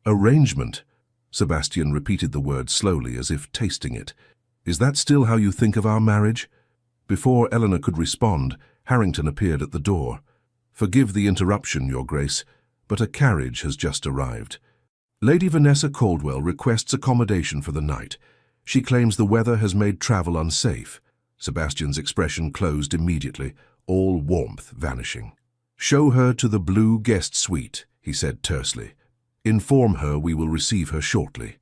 "Arrangement?" Sebastian repeated the word slowly, as if tasting it. "Is that still how you think of our marriage?" Before Eleanor could respond, Harrington appeared at the door. "Forgive the interruption, Your Grace, but a carriage has just arrived. Lady Vanessa Caldwell requests accommodation for the night. She claims the weather has made travel unsafe." Sebastian's expression closed immediately, all warmth vanishing. "Show her to the blue guest suite," he said tersely. "Inform her we will receive her shortly."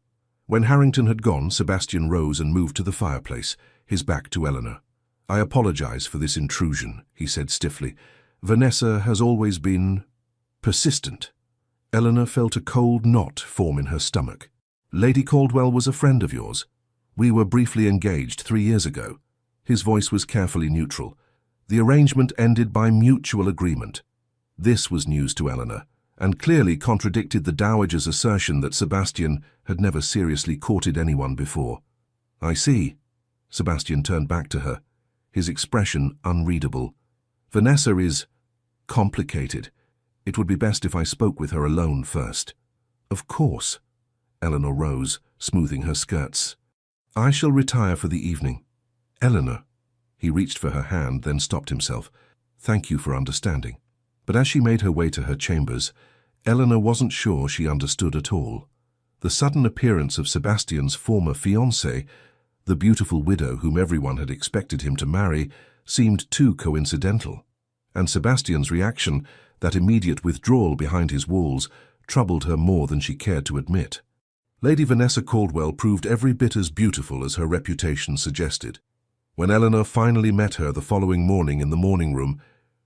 When Harrington had gone, Sebastian rose and moved to the fireplace, his back to Eleanor. "I apologize for this intrusion," he said stiffly. "Vanessa has always been persistent." Eleanor felt a cold knot form in her stomach. "Lady Caldwell was a friend of yours. We were briefly engaged 3 years ago." His voice was carefully neutral. "The arrangement ended by mutual agreement." This was news to Eleanor, and clearly contradicted the dowager's assertion that Sebastian had never seriously courted anyone before. "I see." Sebastian turned back to her, his expression unreadable. "Vanessa is complicated. It would be best if I spoke with her alone first." "Of course." Eleanor rose, smoothing her skirts. "I shall retire for the evening." "Eleanor." He reached for her hand, then stopped himself. "Thank you for understanding." But as she made her way to her chambers, Eleanor wasn't sure she understood at all. The sudden appearance of Sebastian's former fiancée, the beautiful widow whom everyone had expected him to marry, seemed too coincidental. And Sebastian's reaction, that immediate withdrawal behind his walls, troubled her more than she cared to admit. Lady Vanessa Caldwell proved every bit as beautiful as her reputation suggested. When Eleanor finally met her the following morning in the morning room,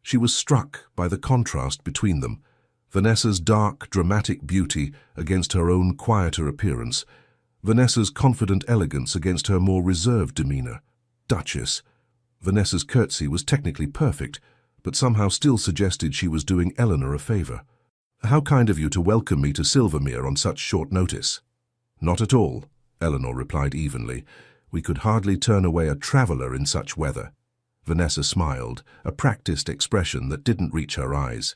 She was struck by the contrast between them, Vanessa's dark, dramatic beauty against her own quieter appearance, Vanessa's confident elegance against her more reserved demeanor. Duchess. Vanessa's curtsy was technically perfect, but somehow still suggested she was doing Eleanor a favor. "How kind of you to welcome me to Silvermere on such short notice." "Not at all," Eleanor replied evenly. "We could hardly turn away a traveler in such weather." Vanessa smiled, a practiced expression that didn't reach her eyes.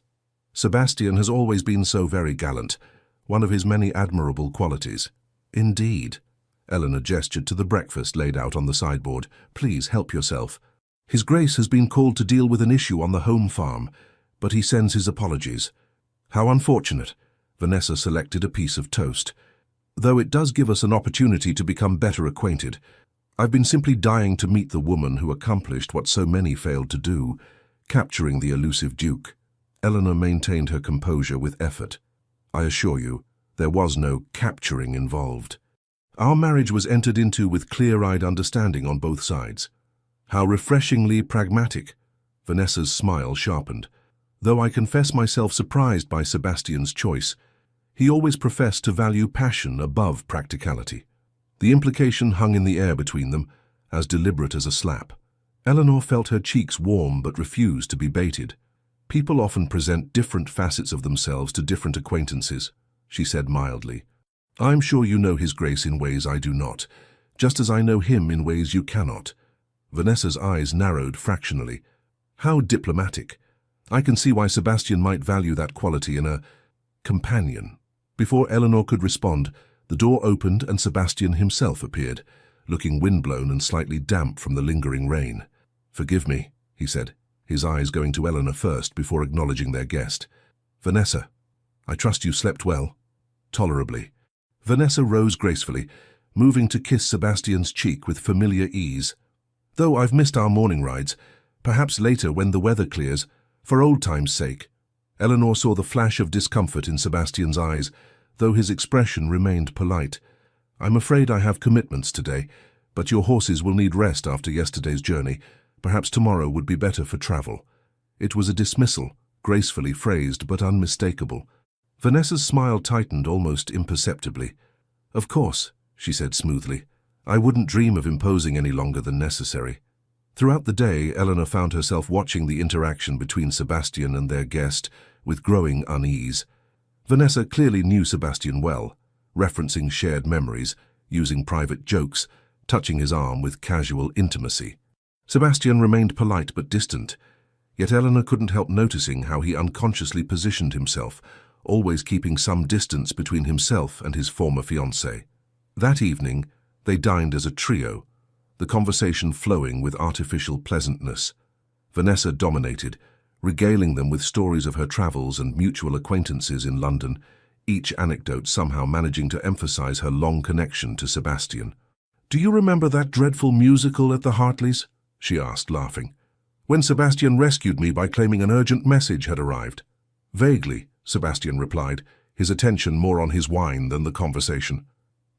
"Sebastian has always been so very gallant, one of his many admirable qualities." "Indeed." Eleanor gestured to the breakfast laid out on the sideboard. "Please help yourself. His Grace has been called to deal with an issue on the home farm, but he sends his apologies." "How unfortunate." Vanessa selected a piece of toast. "Though it does give us an opportunity to become better acquainted. I've been simply dying to meet the woman who accomplished what so many failed to do, capturing the elusive Duke." Eleanor maintained her composure with effort. "I assure you, there was no capturing involved. Our marriage was entered into with clear-eyed understanding on both sides." "How refreshingly pragmatic." Vanessa's smile sharpened. "Though I confess myself surprised by Sebastian's choice. He always professed to value passion above practicality." The implication hung in the air between them, as deliberate as a slap. Eleanor felt her cheeks warm but refused to be baited. "People often present different facets of themselves to different acquaintances," she said mildly. "I'm sure you know His Grace in ways I do not, just as I know him in ways you cannot." Vanessa's eyes narrowed fractionally. "How diplomatic. I can see why Sebastian might value that quality in a companion." Before Eleanor could respond, the door opened and Sebastian himself appeared, looking windblown and slightly damp from the lingering rain. "Forgive me," he said, his eyes going to Eleanor first before acknowledging their guest. "Vanessa, I trust you slept well." "Tolerably." Vanessa rose gracefully, moving to kiss Sebastian's cheek with familiar ease. "Though I've missed our morning rides, perhaps later when the weather clears, for old time's sake." Eleanor saw the flash of discomfort in Sebastian's eyes, though his expression remained polite. "I'm afraid I have commitments today, but your horses will need rest after yesterday's journey. Perhaps tomorrow would be better for travel." It was a dismissal, gracefully phrased but unmistakable. Vanessa's smile tightened almost imperceptibly. "Of course," she said smoothly. "I wouldn't dream of imposing any longer than necessary." Throughout the day, Eleanor found herself watching the interaction between Sebastian and their guest with growing unease. Vanessa clearly knew Sebastian well, referencing shared memories, using private jokes, touching his arm with casual intimacy. Sebastian remained polite but distant, yet Eleanor couldn't help noticing how he unconsciously positioned himself, always keeping some distance between himself and his former fiancée. That evening, they dined as a trio, the conversation flowing with artificial pleasantness. Vanessa dominated, regaling them with stories of her travels and mutual acquaintances in London, each anecdote somehow managing to emphasize her long connection to Sebastian. "Do you remember that dreadful musical at the Hartleys?" she asked, laughing. "When Sebastian rescued me by claiming an urgent message had arrived." "Vaguely," Sebastian replied, his attention more on his wine than the conversation.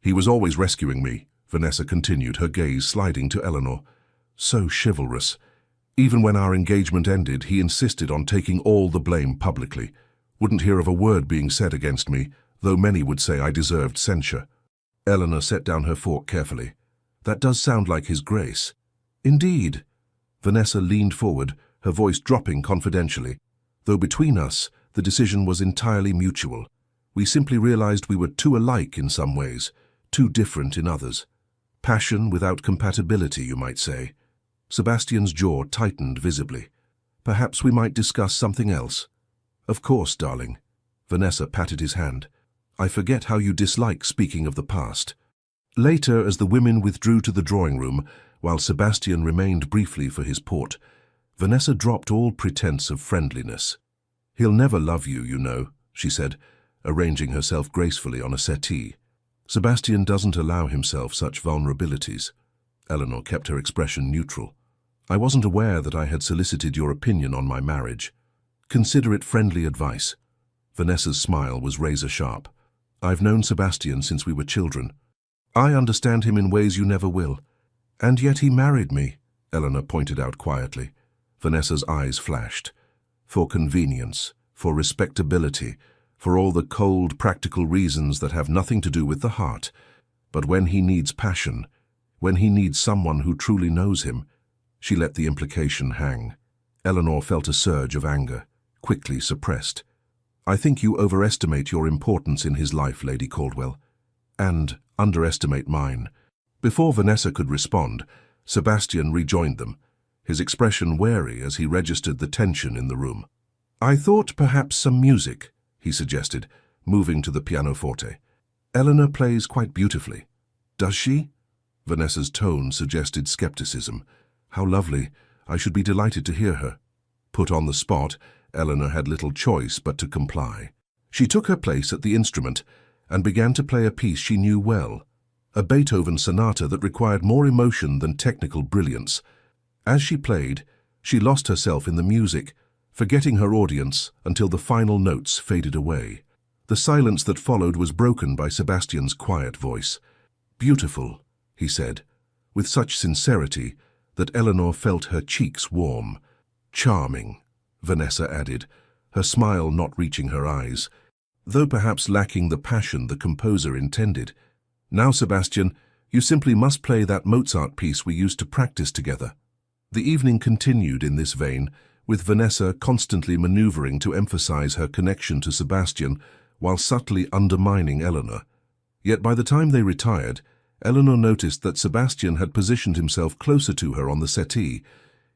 "He was always rescuing me," Vanessa continued, her gaze sliding to Eleanor. "So chivalrous. Even when our engagement ended, he insisted on taking all the blame publicly. Wouldn't hear of a word being said against me, though many would say I deserved censure." Eleanor set down her fork carefully. "That does sound like His Grace." "Indeed." Vanessa leaned forward, her voice dropping confidentially. "Though between us, the decision was entirely mutual. We simply realized we were too alike in some ways, too different in others. Passion without compatibility, you might say." Sebastian's jaw tightened visibly. "Perhaps we might discuss something else." "Of course, darling." Vanessa patted his hand. "I forget how you dislike speaking of the past." Later, as the women withdrew to the drawing room, while Sebastian remained briefly for his port, Vanessa dropped all pretense of friendliness. "He'll never love you, you know," she said, arranging herself gracefully on a settee. "Sebastian doesn't allow himself such vulnerabilities." Eleanor kept her expression neutral. "I wasn't aware that I had solicited your opinion on my marriage. Consider it friendly advice." Vanessa's smile was razor-sharp. "I've known Sebastian since we were children. I understand him in ways you never will. And yet he married me," Eleanor pointed out quietly. Vanessa's eyes flashed. For convenience, for respectability, for all the cold, practical reasons that have nothing to do with the heart. But when he needs passion, when he needs someone who truly knows him, she let the implication hang. Eleanor felt a surge of anger, quickly suppressed. "I think you overestimate your importance in his life, Lady Caldwell, and underestimate mine." Before Vanessa could respond, Sebastian rejoined them, his expression wary as he registered the tension in the room. "I thought perhaps some music," he suggested, moving to the pianoforte. "Eleanor plays quite beautifully." "Does she?" Vanessa's tone suggested skepticism. "How lovely. I should be delighted to hear her." Put on the spot, Eleanor had little choice but to comply. She took her place at the instrument and began to play a piece she knew well, a Beethoven sonata that required more emotion than technical brilliance. As she played, she lost herself in the music, forgetting her audience until the final notes faded away. The silence that followed was broken by Sebastian's quiet voice. "Beautiful," he said, with such sincerity that Eleanor felt her cheeks warm. "Charming," Vanessa added, her smile not reaching her eyes, though perhaps lacking the passion the composer intended. "Now, Sebastian, you simply must play that Mozart piece we used to practice together." The evening continued in this vein, with Vanessa constantly maneuvering to emphasize her connection to Sebastian while subtly undermining Eleanor. Yet by the time they retired, Eleanor noticed that Sebastian had positioned himself closer to her on the settee,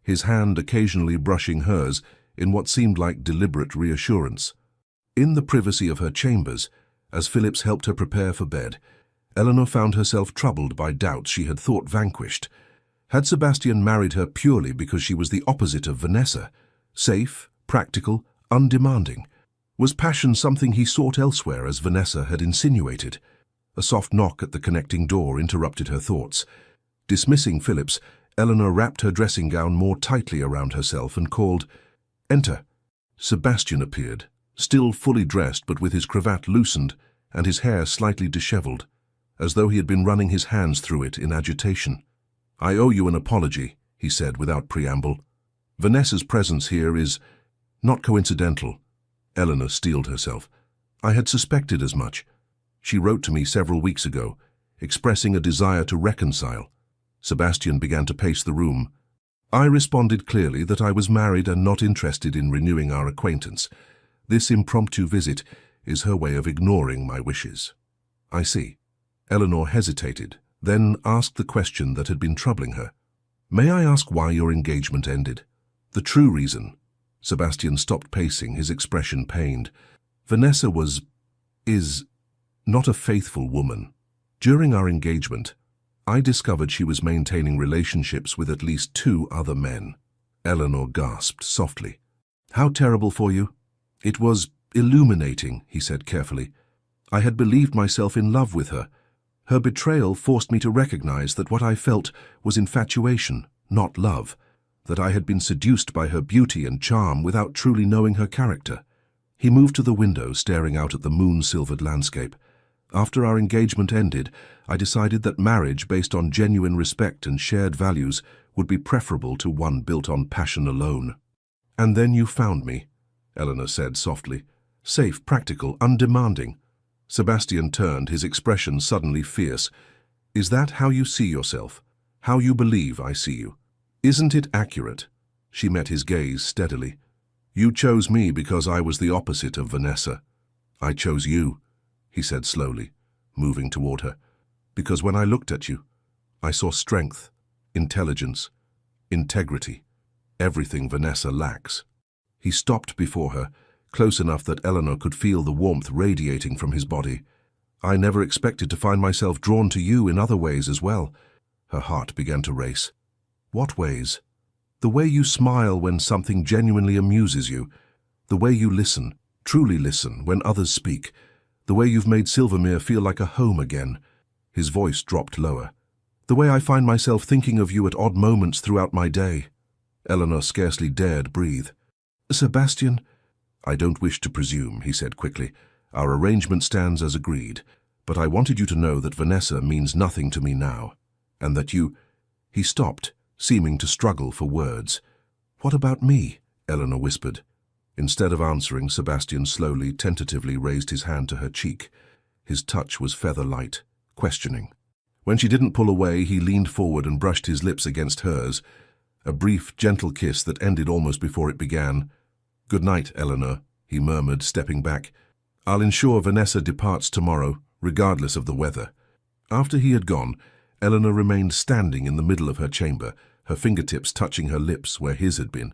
his hand occasionally brushing hers in what seemed like deliberate reassurance. In the privacy of her chambers, as Phillips helped her prepare for bed, Eleanor found herself troubled by doubts she had thought vanquished. Had Sebastian married her purely because she was the opposite of Vanessa, safe, practical, undemanding? Was passion something he sought elsewhere, as Vanessa had insinuated? A soft knock at the connecting door interrupted her thoughts. Dismissing Phillips, Eleanor wrapped her dressing gown more tightly around herself and called, "Enter." Sebastian appeared, still fully dressed but with his cravat loosened and his hair slightly disheveled, as though he had been running his hands through it in agitation. "I owe you an apology," he said without preamble. "Vanessa's presence here is not coincidental." Eleanor steeled herself. "I had suspected as much. She wrote to me several weeks ago, expressing a desire to reconcile." Sebastian began to pace the room. "I responded clearly that I was married and not interested in renewing our acquaintance. This impromptu visit is her way of ignoring my wishes." "I see." Eleanor hesitated, then asked the question that had been troubling her. "May I ask why your engagement ended?" "The true reason." Sebastian stopped pacing, his expression pained. "Vanessa is not a faithful woman. During our engagement, I discovered she was maintaining relationships with at least 2 other men." Eleanor gasped softly. "How terrible for you." "It was illuminating," he said carefully. "I had believed myself in love with her. Her betrayal forced me to recognize that what I felt was infatuation, not love, that I had been seduced by her beauty and charm without truly knowing her character." He moved to the window, staring out at the moon-silvered landscape. "After our engagement ended, I decided that marriage based on genuine respect and shared values would be preferable to one built on passion alone." "And then you found me," Eleanor said softly. "Safe, practical, undemanding." Sebastian turned, his expression suddenly fierce. "Is that how you see yourself? How you believe I see you? Isn't it accurate?" She met his gaze steadily. "You chose me because I was the opposite of Vanessa." "I chose you," he said slowly, moving toward her, "because when I looked at you, I saw strength, intelligence, integrity, everything Vanessa lacks." He stopped before her, close enough that Eleanor could feel the warmth radiating from his body. "I never expected to find myself drawn to you in other ways as well." Her heart began to race. "What ways?" "The way you smile when something genuinely amuses you. The way you listen, truly listen, when others speak. The way you've made Silvermere feel like a home again." His voice dropped lower. "The way I find myself thinking of you at odd moments throughout my day." Eleanor scarcely dared breathe. "Sebastian—" "I don't wish to presume," he said quickly. "Our arrangement stands as agreed, but I wanted you to know that Vanessa means nothing to me now, and that you—" He stopped, seeming to struggle for words. "What about me?" Eleanor whispered. Instead of answering, Sebastian slowly, tentatively raised his hand to her cheek. His touch was feather-light, questioning. When she didn't pull away, he leaned forward and brushed his lips against hers. A brief, gentle kiss that ended almost before it began. "Good night, Eleanor," he murmured, stepping back. "I'll ensure Vanessa departs tomorrow, regardless of the weather." After he had gone, Eleanor remained standing in the middle of her chamber, her fingertips touching her lips where his had been.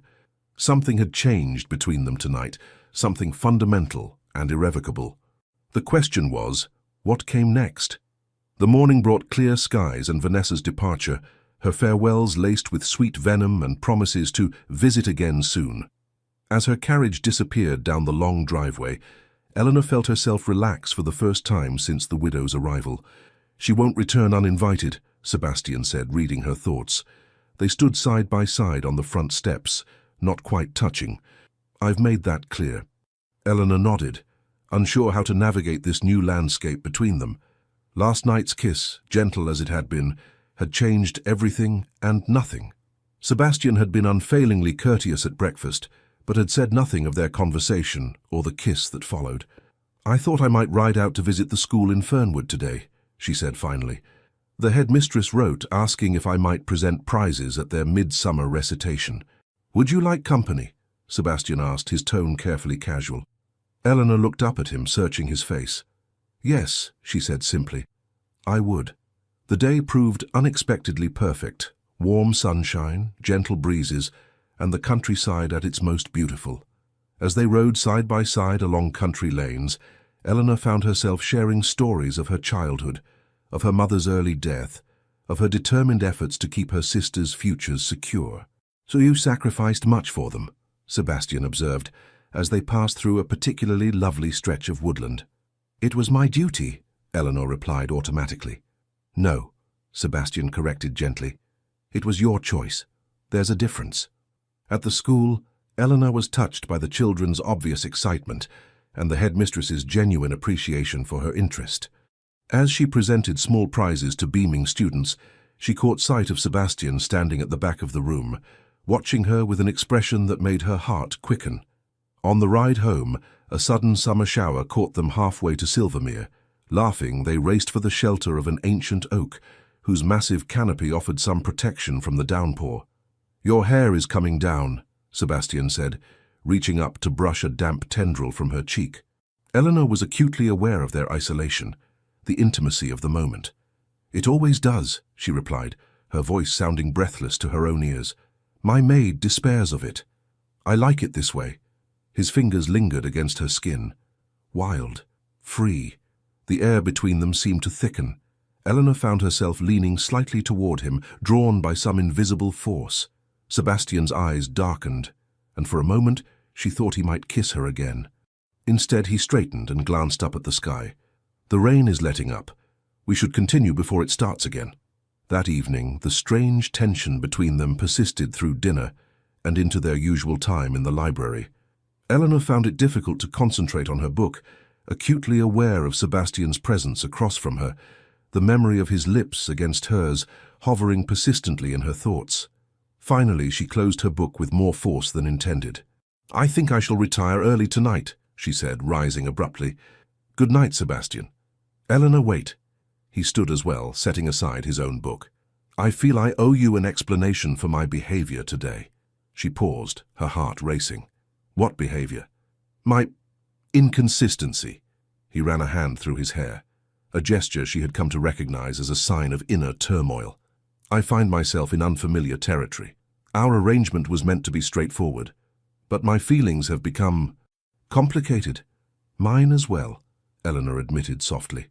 Something had changed between them tonight, something fundamental and irrevocable. The question was, what came next? The morning brought clear skies and Vanessa's departure, her farewells laced with sweet venom and promises to visit again soon. As her carriage disappeared down the long driveway, Eleanor felt herself relax for the first time since the widow's arrival. "She won't return uninvited," Sebastian said, reading her thoughts. They stood side by side on the front steps, not quite touching. "I've made that clear." Eleanor nodded, unsure how to navigate this new landscape between them. Last night's kiss, gentle as it had been, had changed everything and nothing. Sebastian had been unfailingly courteous at breakfast, but had said nothing of their conversation or the kiss that followed. "I thought I might ride out to visit the school in Fernwood today," she said finally. "The headmistress wrote asking if I might present prizes at their midsummer recitation. Would you like company?" Sebastian asked, his tone carefully casual. Eleanor looked up at him, searching his face. "Yes," she said simply. "I would." The day proved unexpectedly perfect. Warm sunshine, gentle breezes, and the countryside at its most beautiful. As they rode side by side along country lanes, Eleanor found herself sharing stories of her childhood, of her mother's early death, of her determined efforts to keep her sister's futures secure. "So you sacrificed much for them," Sebastian observed, as they passed through a particularly lovely stretch of woodland. "It was my duty," Eleanor replied automatically. "No," Sebastian corrected gently. "It was your choice. There's a difference." At the school, Eleanor was touched by the children's obvious excitement and the headmistress's genuine appreciation for her interest. As she presented small prizes to beaming students, she caught sight of Sebastian standing at the back of the room, watching her with an expression that made her heart quicken. On the ride home, a sudden summer shower caught them halfway to Silvermere. Laughing, they raced for the shelter of an ancient oak, whose massive canopy offered some protection from the downpour. "Your hair is coming down," Sebastian said, reaching up to brush a damp tendril from her cheek. Eleanor was acutely aware of their isolation, the intimacy of the moment. "It always does," she replied, her voice sounding breathless to her own ears. "My maid despairs of it. I like it this way." His fingers lingered against her skin. Wild, free. The air between them seemed to thicken. Eleanor found herself leaning slightly toward him, drawn by some invisible force. Sebastian's eyes darkened, and for a moment she thought he might kiss her again. Instead, he straightened and glanced up at the sky. "The rain is letting up. We should continue before it starts again." That evening, the strange tension between them persisted through dinner and into their usual time in the library. Eleanor found it difficult to concentrate on her book, acutely aware of Sebastian's presence across from her, the memory of his lips against hers hovering persistently in her thoughts. Finally, she closed her book with more force than intended. "I think I shall retire early tonight," she said, rising abruptly. "Good night, Sebastian." "Eleanor, wait." He stood as well, setting aside his own book. "I feel I owe you an explanation for my behavior today." She paused, her heart racing. "What behavior?" "My inconsistency." He ran a hand through his hair, a gesture she had come to recognize as a sign of inner turmoil. "I find myself in unfamiliar territory. Our arrangement was meant to be straightforward, but my feelings have become complicated." "Mine as well," Eleanor admitted softly.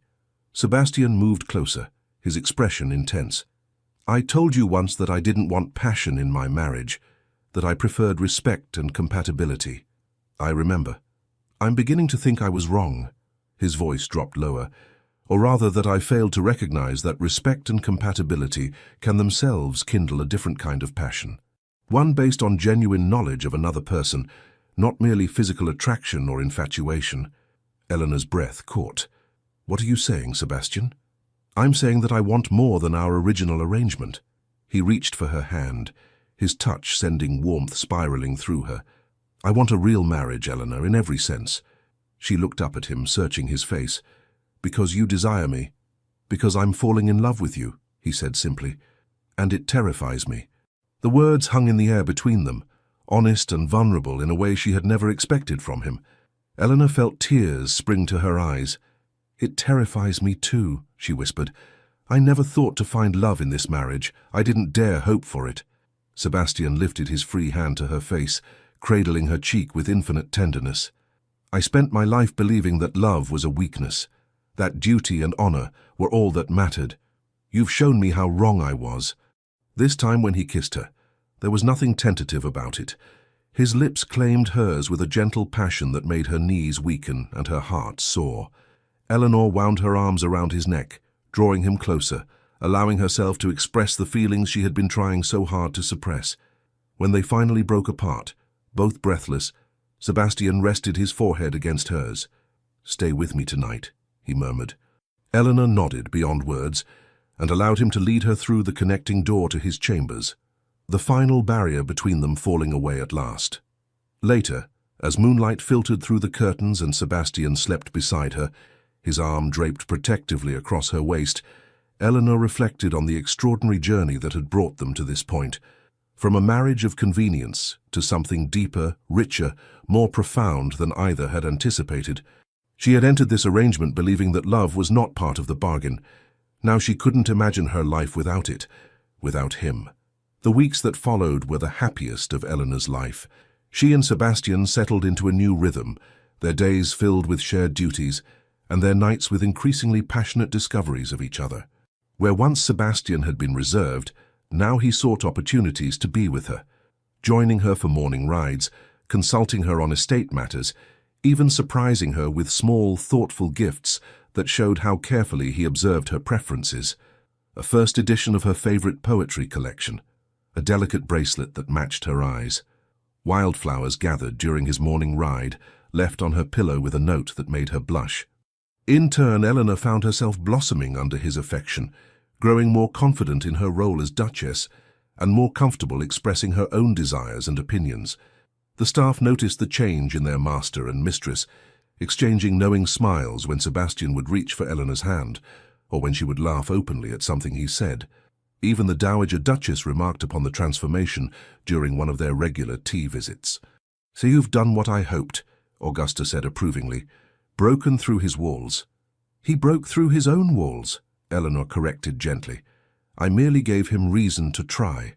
Sebastian moved closer, his expression intense. "I told you once that I didn't want passion in my marriage, that I preferred respect and compatibility. I remember. I'm beginning to think I was wrong." His voice dropped lower. "Or rather that I failed to recognize that respect and compatibility can themselves kindle a different kind of passion. One based on genuine knowledge of another person, not merely physical attraction or infatuation." Eleanor's breath caught. "What are you saying, Sebastian?" "I'm saying that I want more than our original arrangement." He reached for her hand, his touch sending warmth spiraling through her. I want a real marriage, Eleanor, in every sense. She looked up at him, searching his face. Because you desire me. Because I'm falling in love with you, he said simply. And it terrifies me. The words hung in the air between them, honest and vulnerable in a way she had never expected from him. Eleanor felt tears spring to her eyes. It terrifies me too, she whispered. I never thought to find love in this marriage. I didn't dare hope for it. Sebastian lifted his free hand to her face, cradling her cheek with infinite tenderness. I spent my life believing that love was a weakness, that duty and honor were all that mattered. You've shown me how wrong I was. This time when he kissed her, there was nothing tentative about it. His lips claimed hers with a gentle passion that made her knees weaken and her heart soar. Eleanor wound her arms around his neck, drawing him closer, allowing herself to express the feelings she had been trying so hard to suppress. When they finally broke apart, both breathless, Sebastian rested his forehead against hers. "Stay with me tonight," he murmured. Eleanor nodded beyond words and allowed him to lead her through the connecting door to his chambers, the final barrier between them falling away at last. Later, as moonlight filtered through the curtains and Sebastian slept beside her, his arm draped protectively across her waist, Eleanor reflected on the extraordinary journey that had brought them to this point. From a marriage of convenience to something deeper, richer, more profound than either had anticipated. She had entered this arrangement believing that love was not part of the bargain. Now she couldn't imagine her life without it, without him. The weeks that followed were the happiest of Eleanor's life. She and Sebastian settled into a new rhythm, their days filled with shared duties, and their nights with increasingly passionate discoveries of each other. Where once Sebastian had been reserved, now he sought opportunities to be with her, joining her for morning rides, consulting her on estate matters, even surprising her with small, thoughtful gifts that showed how carefully he observed her preferences. A first edition of her favorite poetry collection, a delicate bracelet that matched her eyes. Wildflowers gathered during his morning ride, left on her pillow with a note that made her blush. In turn, Eleanor found herself blossoming under his affection, growing more confident in her role as Duchess and more comfortable expressing her own desires and opinions. The staff noticed the change in their master and mistress, exchanging knowing smiles when Sebastian would reach for Eleanor's hand, or when she would laugh openly at something he said. Even the Dowager Duchess remarked upon the transformation during one of their regular tea visits. "So you've done what I hoped," Augusta said approvingly. "Broken through his walls." "He broke through his own walls," Eleanor corrected gently. "I merely gave him reason to try."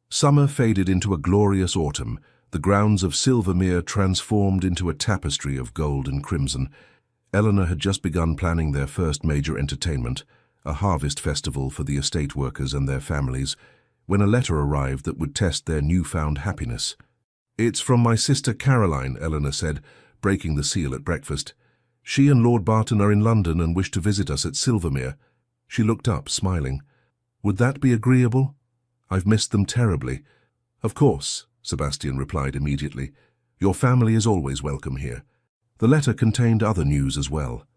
Summer faded into a glorious autumn, the grounds of Silvermere transformed into a tapestry of gold and crimson. Eleanor had just begun planning their first major entertainment, a harvest festival for the estate workers and their families, when a letter arrived that would test their newfound happiness. "It's from my sister Caroline," Eleanor said, breaking the seal at breakfast. "She and Lord Barton are in London and wish to visit us at Silvermere." She looked up, smiling. "Would that be agreeable? I've missed them terribly." "Of course," Sebastian replied immediately. "Your family is always welcome here." The letter contained other news as well.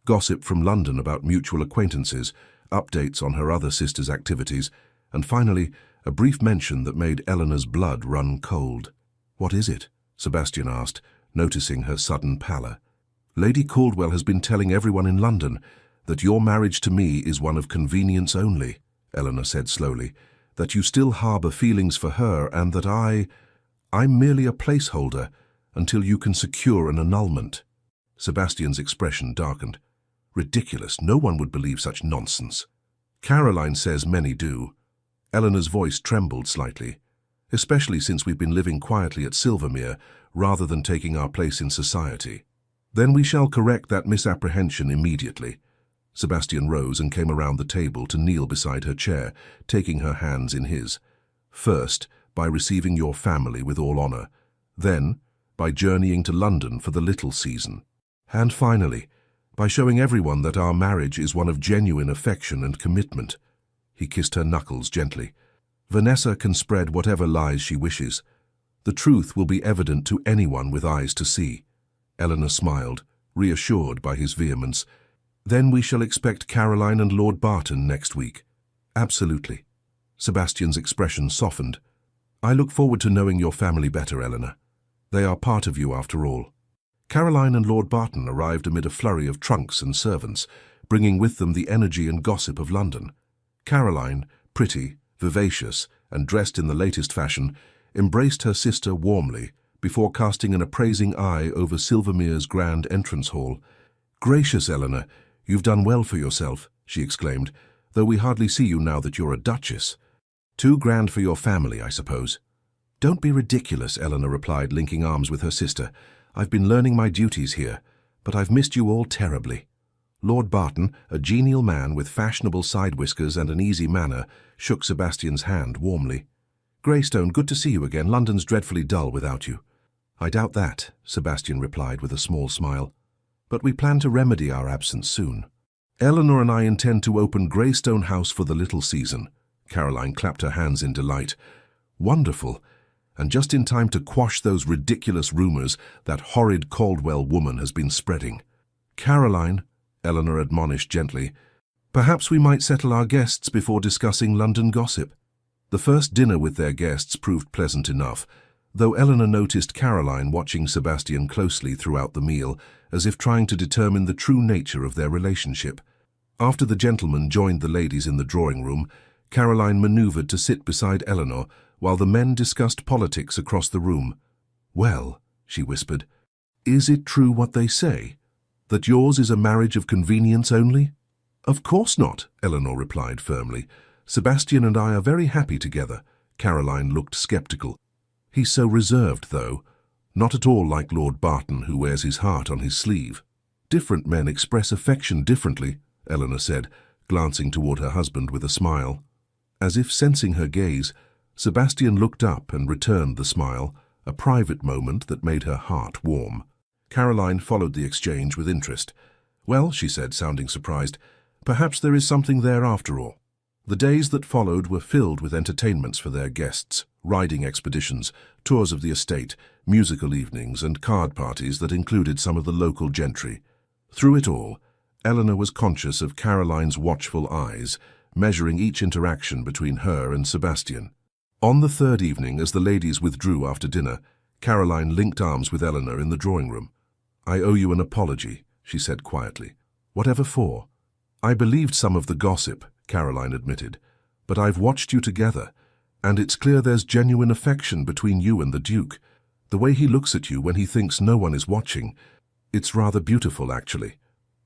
Gossip from London about mutual acquaintances, updates on her other sister's activities, and finally, a brief mention that made Eleanor's blood run cold. "What is it?" Sebastian asked, noticing her sudden pallor. "Lady Caldwell has been telling everyone in London that your marriage to me is one of convenience only," Eleanor said slowly, "that you still harbor feelings for her and that I'm merely a placeholder until you can secure an annulment." Sebastian's expression darkened. "Ridiculous, no one would believe such nonsense." "Caroline says many do." Eleanor's voice trembled slightly. "Especially since we've been living quietly at Silvermere rather than taking our place in society." "Then we shall correct that misapprehension immediately." Sebastian rose and came around the table to kneel beside her chair, taking her hands in his. "First, by receiving your family with all honor. Then, by journeying to London for the little season. And finally, by showing everyone that our marriage is one of genuine affection and commitment." He kissed her knuckles gently. "Vanessa can spread whatever lies she wishes. The truth will be evident to anyone with eyes to see." Eleanor smiled, reassured by his vehemence. "Then we shall expect Caroline and Lord Barton next week." "Absolutely." Sebastian's expression softened. "I look forward to knowing your family better, Eleanor." They are part of you after all. Caroline and Lord Barton arrived amid a flurry of trunks and servants, bringing with them the energy and gossip of London. Caroline, pretty, vivacious, and dressed in the latest fashion, embraced her sister warmly before casting an appraising eye over Silvermere's grand entrance hall. "Gracious, Eleanor, you've done well for yourself," she exclaimed, "though we hardly see you now that you're a duchess. Too grand for your family, I suppose." "Don't be ridiculous," Eleanor replied, linking arms with her sister. "I've been learning my duties here, but I've missed you all terribly." Lord Barton, a genial man with fashionable side whiskers and an easy manner, shook Sebastian's hand warmly. "Greystone, good to see you again. London's dreadfully dull without you." "I doubt that," Sebastian replied with a small smile. "But we plan to remedy our absence soon. Eleanor and I intend to open Greystone House for the little season." Caroline clapped her hands in delight. "Wonderful! And just in time to quash those ridiculous rumors that horrid Caldwell woman has been spreading." "Caroline," Eleanor admonished gently, "perhaps we might settle our guests before discussing London gossip." The first dinner with their guests proved pleasant enough, though Eleanor noticed Caroline watching Sebastian closely throughout the meal, as if trying to determine the true nature of their relationship. After the gentlemen joined the ladies in the drawing room, Caroline maneuvered to sit beside Eleanor while the men discussed politics across the room. "Well," she whispered, "is it true what they say? That yours is a marriage of convenience only?" "Of course not," Eleanor replied firmly. "Sebastian and I are very happy together." Caroline looked sceptical. "He's so reserved, though. Not at all like Lord Barton, who wears his heart on his sleeve." "Different men express affection differently," Eleanor said, glancing toward her husband with a smile. As if sensing her gaze, Sebastian looked up and returned the smile, a private moment that made her heart warm. Caroline followed the exchange with interest. "Well," she said, sounding surprised, "perhaps there is something there after all." The days that followed were filled with entertainments for their guests, riding expeditions, tours of the estate, musical evenings, and card parties that included some of the local gentry. Through it all, Eleanor was conscious of Caroline's watchful eyes, measuring each interaction between her and Sebastian. On the third evening, as the ladies withdrew after dinner, Caroline linked arms with Eleanor in the drawing room. "I owe you an apology," she said quietly. "Whatever for?" "I believed some of the gossip," Caroline admitted, "but I've watched you together, and it's clear there's genuine affection between you and the Duke. The way he looks at you when he thinks no one is watching, it's rather beautiful, actually."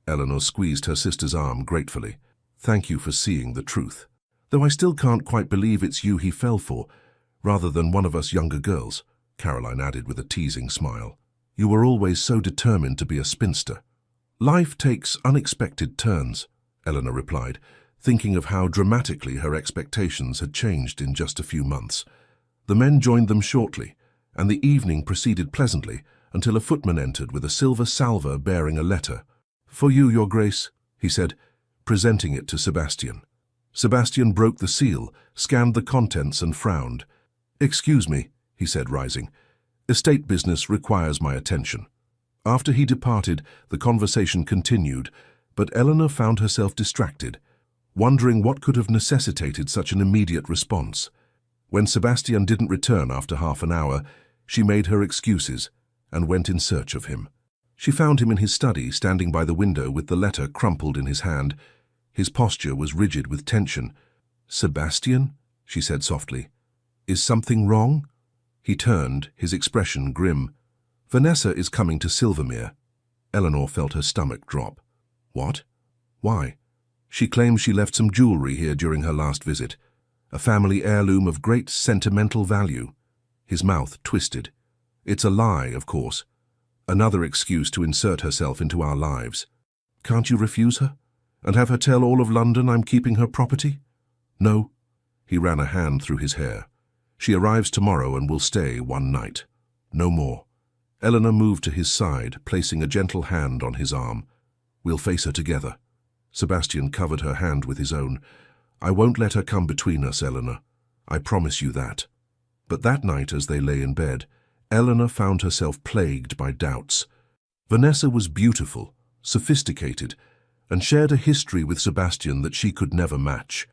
Eleanor squeezed her sister's arm gratefully. "Thank you for seeing the truth. Though I still can't quite believe it's you he fell for, rather than one of us younger girls," Caroline added with a teasing smile. "You were always so determined to be a spinster." "Life takes unexpected turns," Eleanor replied, thinking of how dramatically her expectations had changed in just a few months. The men joined them shortly, and the evening proceeded pleasantly until a footman entered with a silver salver bearing a letter. "For you, Your Grace," he said, presenting it to Sebastian. Sebastian broke the seal, scanned the contents and frowned. "Excuse me," he said, rising. "Estate business requires my attention." After he departed, the conversation continued, but Eleanor found herself distracted, wondering what could have necessitated such an immediate response. When Sebastian didn't return after half an hour, she made her excuses and went in search of him. She found him in his study, standing by the window with the letter crumpled in his hand. His posture was rigid with tension. "Sebastian," she said softly, "is something wrong?" He turned, his expression grim. "Vanessa is coming to Silvermere." Eleanor felt her stomach drop. "What? Why?" "She claims she left some jewelry here during her last visit. A family heirloom of great sentimental value." His mouth twisted. "It's a lie, of course. Another excuse to insert herself into our lives. Can't you refuse her? And have her tell all of London I'm keeping her property?" "No." He ran a hand through his hair. "She arrives tomorrow and will stay one night. No more." Eleanor moved to his side, placing a gentle hand on his arm. "We'll face her together." Sebastian covered her hand with his own. "I won't let her come between us, Eleanor. I promise you that." But that night, as they lay in bed, Eleanor found herself plagued by doubts. Vanessa was beautiful, sophisticated, and shared a history with Sebastian that she could never match.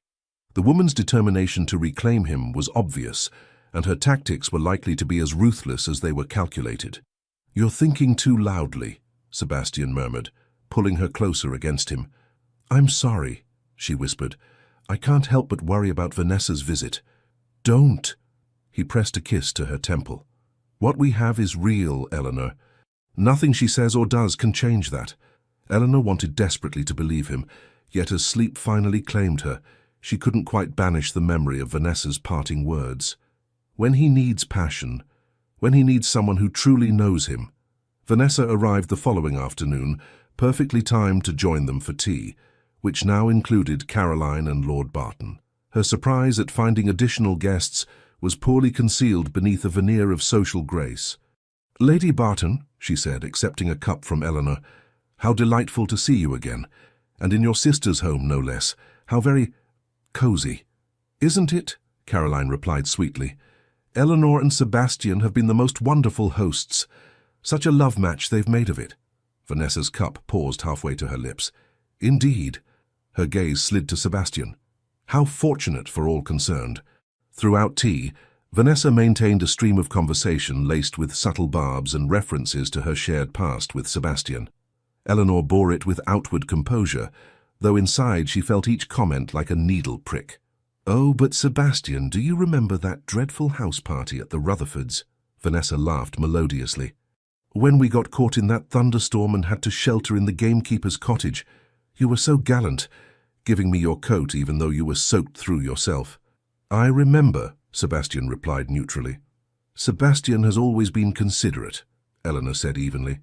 The woman's determination to reclaim him was obvious, and her tactics were likely to be as ruthless as they were calculated. "You're thinking too loudly," Sebastian murmured, pulling her closer against him. "I'm sorry," she whispered. "I can't help but worry about Vanessa's visit." "Don't!" He pressed a kiss to her temple. "What we have is real, Eleanor. Nothing she says or does can change that." Eleanor wanted desperately to believe him, yet as sleep finally claimed her, she couldn't quite banish the memory of Vanessa's parting words. When he needs passion, when he needs someone who truly knows him. Vanessa arrived the following afternoon, perfectly timed to join them for tea, which now included Caroline and Lord Barton. Her surprise at finding additional guests was poorly concealed beneath a veneer of social grace. "Lady Barton," she said, accepting a cup from Eleanor, "how delightful to see you again, and in your sister's home, no less. How very cozy." "Isn't it?" Caroline replied sweetly. "Eleanor and Sebastian have been the most wonderful hosts. Such a love match they've made of it." Vanessa's cup paused halfway to her lips. "Indeed." Her gaze slid to Sebastian. "How fortunate for all concerned." Throughout tea, Vanessa maintained a stream of conversation laced with subtle barbs and references to her shared past with Sebastian. Eleanor bore it with outward composure, though inside she felt each comment like a needle prick. "Oh, but Sebastian, do you remember that dreadful house party at the Rutherfords?" Vanessa laughed melodiously. "When we got caught in that thunderstorm and had to shelter in the gamekeeper's cottage, you were so gallant, giving me your coat even though you were soaked through yourself." "I remember," Sebastian replied neutrally. "Sebastian has always been considerate," Eleanor said evenly.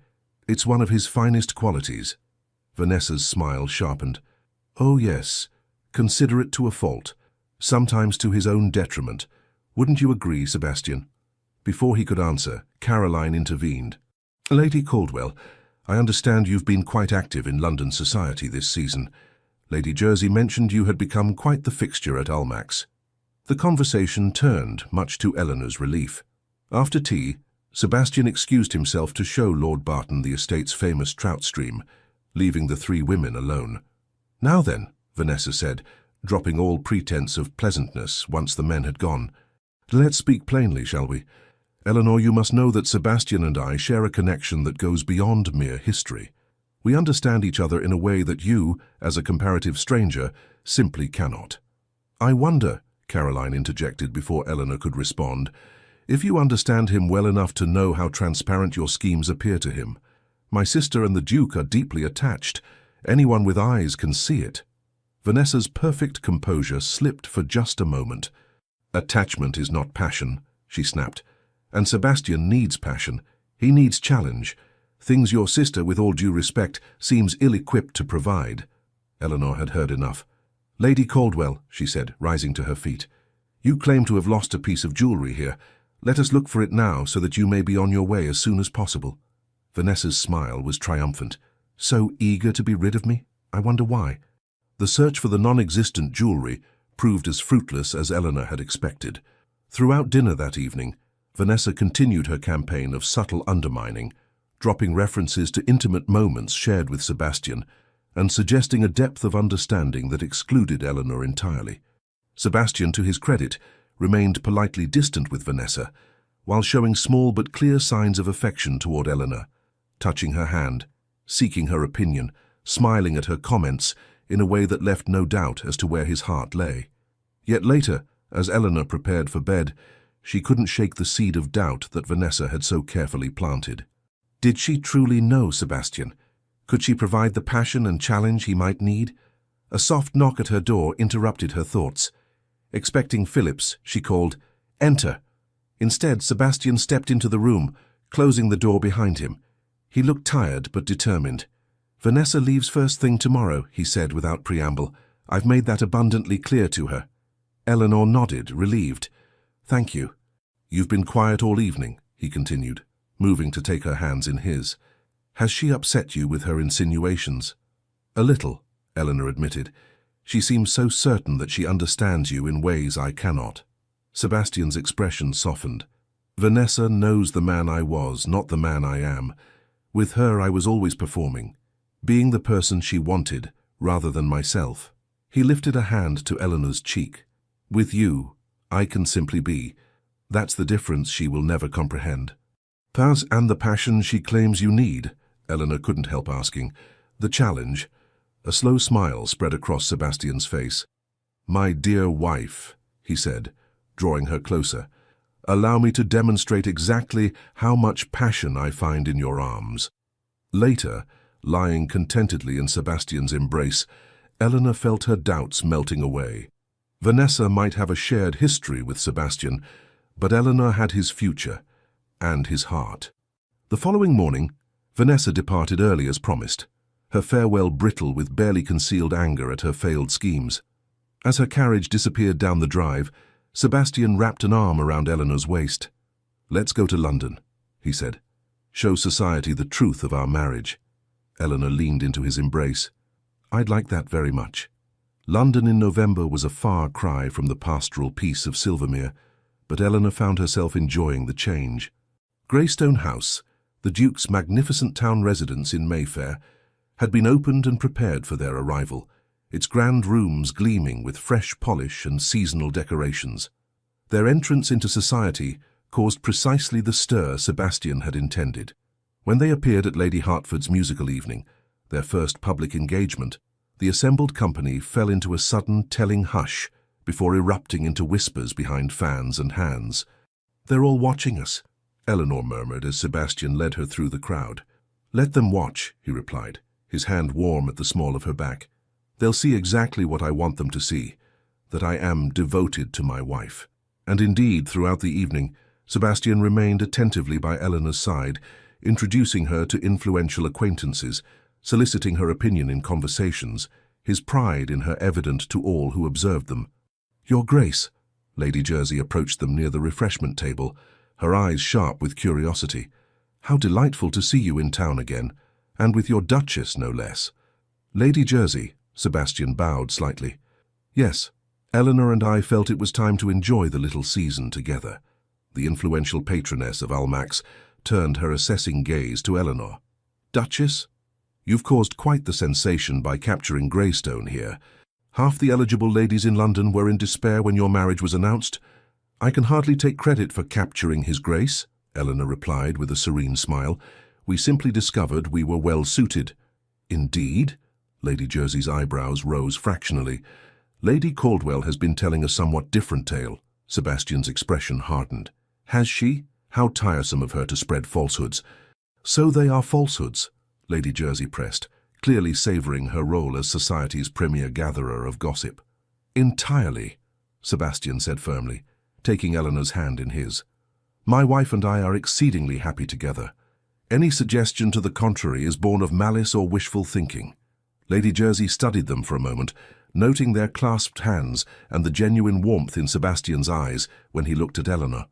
"It's one of his finest qualities." Vanessa's smile sharpened. "Oh yes, considerate to a fault, sometimes to his own detriment. Wouldn't you agree, Sebastian?" Before he could answer, Caroline intervened. "Lady Caldwell, I understand you've been quite active in London society this season. Lady Jersey mentioned you had become quite the fixture at Almack's." The conversation turned, much to Eleanor's relief. After tea, Sebastian excused himself to show Lord Barton the estate's famous trout stream, leaving the three women alone. "Now then," Vanessa said, dropping all pretense of pleasantness once the men had gone. "Let's speak plainly, shall we? Eleanor, you must know that Sebastian and I share a connection that goes beyond mere history. We understand each other in a way that you, as a comparative stranger, simply cannot." "I wonder," Caroline interjected before Eleanor could respond, "if you understand him well enough to know how transparent your schemes appear to him. My sister and the Duke are deeply attached. Anyone with eyes can see it." Vanessa's perfect composure slipped for just a moment. "Attachment is not passion," she snapped. "And Sebastian needs passion. He needs challenge. Things your sister, with all due respect, seems ill-equipped to provide." Eleanor had heard enough. "Lady Caldwell," she said, rising to her feet, "you claim to have lost a piece of jewellery here. Let us look for it now so that you may be on your way as soon as possible." Vanessa's smile was triumphant. "So eager to be rid of me? I wonder why." The search for the non-existent jewellery proved as fruitless as Eleanor had expected. Throughout dinner that evening, Vanessa continued her campaign of subtle undermining, dropping references to intimate moments shared with Sebastian, and suggesting a depth of understanding that excluded Eleanor entirely. Sebastian, to his credit, remained politely distant with Vanessa, while showing small but clear signs of affection toward Eleanor, touching her hand, seeking her opinion, smiling at her comments in a way that left no doubt as to where his heart lay. Yet later, as Eleanor prepared for bed, she couldn't shake the seed of doubt that Vanessa had so carefully planted. Did she truly know Sebastian? Could she provide the passion and challenge he might need? A soft knock at her door interrupted her thoughts. Expecting Phillips, she called, "Enter." Instead, Sebastian stepped into the room, closing the door behind him. He looked tired but determined. "Vanessa leaves first thing tomorrow," he said without preamble. "I've made that abundantly clear to her." Eleanor nodded, relieved. "Thank you." "You've been quiet all evening," he continued, moving to take her hands in his. "Has she upset you with her insinuations?" "A little," Eleanor admitted. "She seems so certain that she understands you in ways I cannot." Sebastian's expression softened. "Vanessa knows the man I was, not the man I am. With her I was always performing, being the person she wanted, rather than myself." He lifted a hand to Eleanor's cheek. "With you, I can simply be That's the difference she will never comprehend. And the passion she claims you need, Eleanor couldn't help asking. The challenge. A slow smile spread across Sebastian's face. My dear wife, he said, drawing her closer, allow me to demonstrate exactly how much passion I find in your arms. Later, lying contentedly in Sebastian's embrace, Eleanor felt her doubts melting away. Vanessa might have a shared history with Sebastian, but Eleanor had his future and his heart. The following morning, Vanessa departed early as promised, her farewell brittle with barely concealed anger at her failed schemes. As her carriage disappeared down the drive, Sebastian wrapped an arm around Eleanor's waist. Let's go to London, he said. Show society the truth of our marriage. Eleanor leaned into his embrace. I'd like that very much. London in November was a far cry from the pastoral peace of Silvermere, but Eleanor found herself enjoying the change. Greystone House, the Duke's magnificent town residence in Mayfair, had been opened and prepared for their arrival, its grand rooms gleaming with fresh polish and seasonal decorations. Their entrance into society caused precisely the stir Sebastian had intended. When they appeared at Lady Hertford's musical evening, their first public engagement, the assembled company fell into a sudden telling hush before erupting into whispers behind fans and hands. They're all watching us, Eleanor murmured as Sebastian led her through the crowd. Let them watch, he replied, his hand warm at the small of her back. They'll see exactly what I want them to see, that I am devoted to my wife. And indeed, throughout the evening, Sebastian remained attentively by Eleanor's side, introducing her to influential acquaintances, soliciting her opinion in conversations, his pride in her evident to all who observed them. Your Grace, Lady Jersey approached them near the refreshment table, her eyes sharp with curiosity. How delightful to see you in town again, and with your Duchess, no less. Lady Jersey, Sebastian bowed slightly. Yes, Eleanor and I felt it was time to enjoy the little season together. The influential patroness of Almack's turned her assessing gaze to Eleanor. Duchess, you've caused quite the sensation by capturing Greystone here. Half the eligible ladies in London were in despair when your marriage was announced. I can hardly take credit for capturing His Grace, Eleanor replied with a serene smile. We simply discovered we were well suited. Indeed? Lady Jersey's eyebrows rose fractionally. Lady Caldwell has been telling a somewhat different tale. Sebastian's expression hardened. Has she? How tiresome of her to spread falsehoods. So they are falsehoods, Lady Jersey pressed, clearly savouring her role as society's premier gatherer of gossip. Entirely, Sebastian said firmly, taking Eleanor's hand in his. My wife and I are exceedingly happy together. Any suggestion to the contrary is born of malice or wishful thinking. Lady Jersey studied them for a moment, noting their clasped hands and the genuine warmth in Sebastian's eyes when he looked at Eleanor.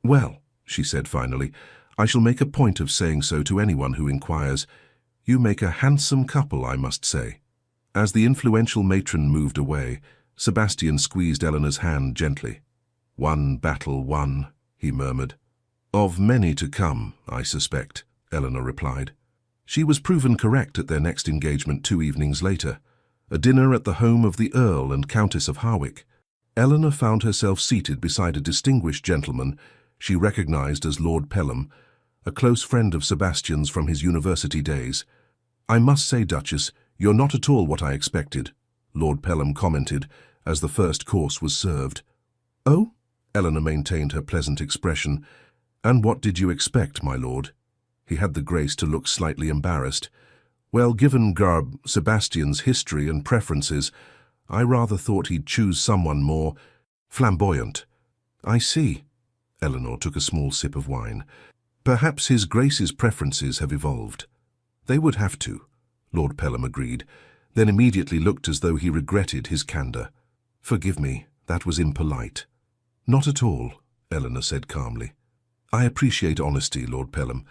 Well, she said finally, I shall make a point of saying so to anyone who inquires. You make a handsome couple, I must say. As the influential matron moved away, Sebastian squeezed Eleanor's hand gently. One battle won, he murmured. Of many to come, I suspect, Eleanor replied. She was proven correct at their next engagement 2 evenings later, a dinner at the home of the Earl and Countess of Harwick. Eleanor found herself seated beside a distinguished gentleman she recognized as Lord Pelham, a close friend of Sebastian's from his university days. I must say, Duchess, you're not at all what I expected, Lord Pelham commented as the first course was served. Oh? Eleanor maintained her pleasant expression. And what did you expect, my lord? He had the grace to look slightly embarrassed. Well, given Sebastian's history and preferences, I rather thought he'd choose someone more flamboyant. I see. Eleanor took a small sip of wine. Perhaps His Grace's preferences have evolved. They would have to, Lord Pelham agreed, then immediately looked as though he regretted his candour. Forgive me, that was impolite. Not at all, Eleanor said calmly. I appreciate honesty, Lord Pelham,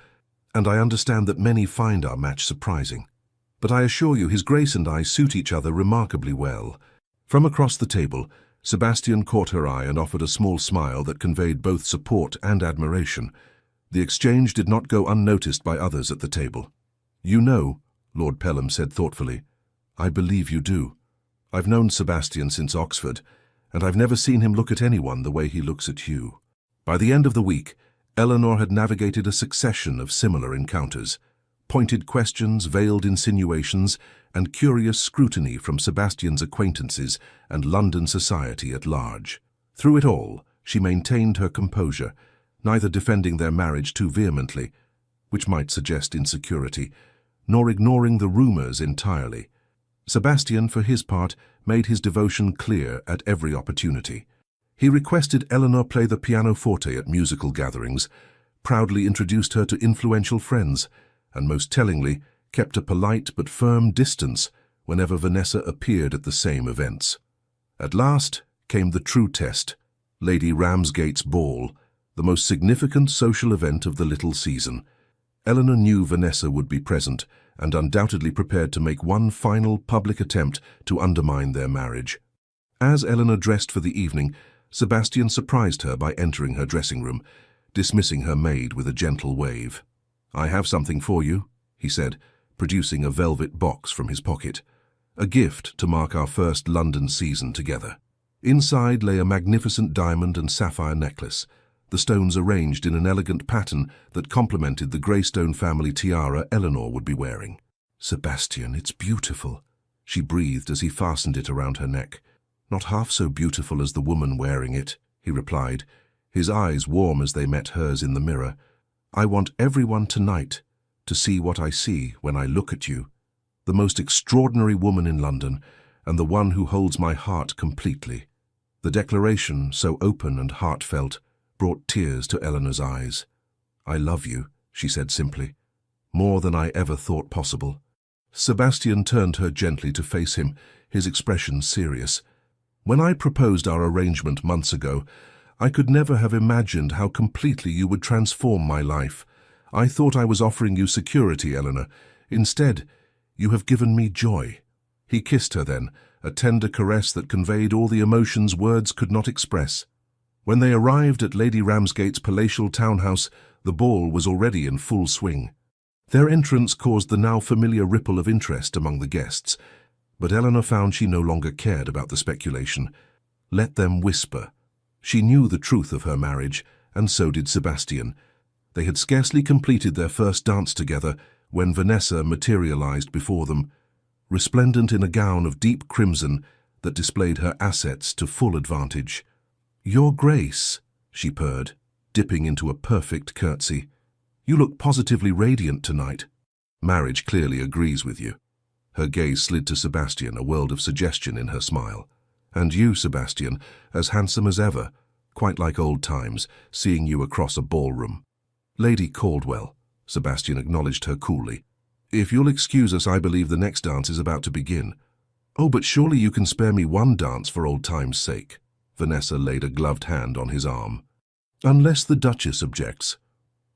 and I understand that many find our match surprising. But I assure you His Grace and I suit each other remarkably well. From across the table, Sebastian caught her eye and offered a small smile that conveyed both support and admiration. The exchange did not go unnoticed by others at the table. You know, Lord Pelham said thoughtfully, I believe you do. I've known Sebastian since Oxford, and I've never seen him look at anyone the way he looks at you. By the end of the week, Eleanor had navigated a succession of similar encounters, pointed questions, veiled insinuations, and curious scrutiny from Sebastian's acquaintances and London society at large. Through it all, she maintained her composure, neither defending their marriage too vehemently, which might suggest insecurity, nor ignoring the rumors entirely. Sebastian, for his part, made his devotion clear at every opportunity. He requested Eleanor play the pianoforte at musical gatherings, proudly introduced her to influential friends, and most tellingly, kept a polite but firm distance whenever Vanessa appeared at the same events. At last came the true test, Lady Ramsgate's ball, the most significant social event of the little season. Eleanor knew Vanessa would be present and undoubtedly prepared to make one final public attempt to undermine their marriage. As Eleanor dressed for the evening, Sebastian surprised her by entering her dressing room, dismissing her maid with a gentle wave. "I have something for you," he said, producing a velvet box from his pocket. "A gift to mark our first London season together." Inside lay a magnificent diamond and sapphire necklace, the stones arranged in an elegant pattern that complemented the Greystone family tiara Eleanor would be wearing. "Sebastian, it's beautiful," she breathed as he fastened it around her neck. "Not half so beautiful as the woman wearing it," he replied, his eyes warm as they met hers in the mirror. "I want everyone tonight to see what I see when I look at you, the most extraordinary woman in London, and the one who holds my heart completely." The declaration, so open and heartfelt, brought tears to Eleanor's eyes. "I love you," she said simply, "more than I ever thought possible." Sebastian turned her gently to face him, his expression serious. "When I proposed our arrangement months ago, I could never have imagined how completely you would transform my life. I thought I was offering you security, Eleanor. Instead, you have given me joy." He kissed her then, a tender caress that conveyed all the emotions words could not express. When they arrived at Lady Ramsgate's palatial townhouse, the ball was already in full swing. Their entrance caused the now familiar ripple of interest among the guests, but Eleanor found she no longer cared about the speculation. Let them whisper. She knew the truth of her marriage, and so did Sebastian. They had scarcely completed their first dance together when Vanessa materialized before them, resplendent in a gown of deep crimson that displayed her assets to full advantage. "Your Grace," she purred, dipping into a perfect curtsy. "You look positively radiant tonight." "Marriage clearly agrees with you." Her gaze slid to Sebastian, a world of suggestion in her smile. "And you, Sebastian, as handsome as ever, quite like old times, seeing you across a ballroom." "Lady Caldwell," Sebastian acknowledged her coolly. "If you'll excuse us, I believe the next dance is about to begin." "Oh, but surely you can spare me one dance for old time's sake." Vanessa laid a gloved hand on his arm. "Unless the Duchess objects."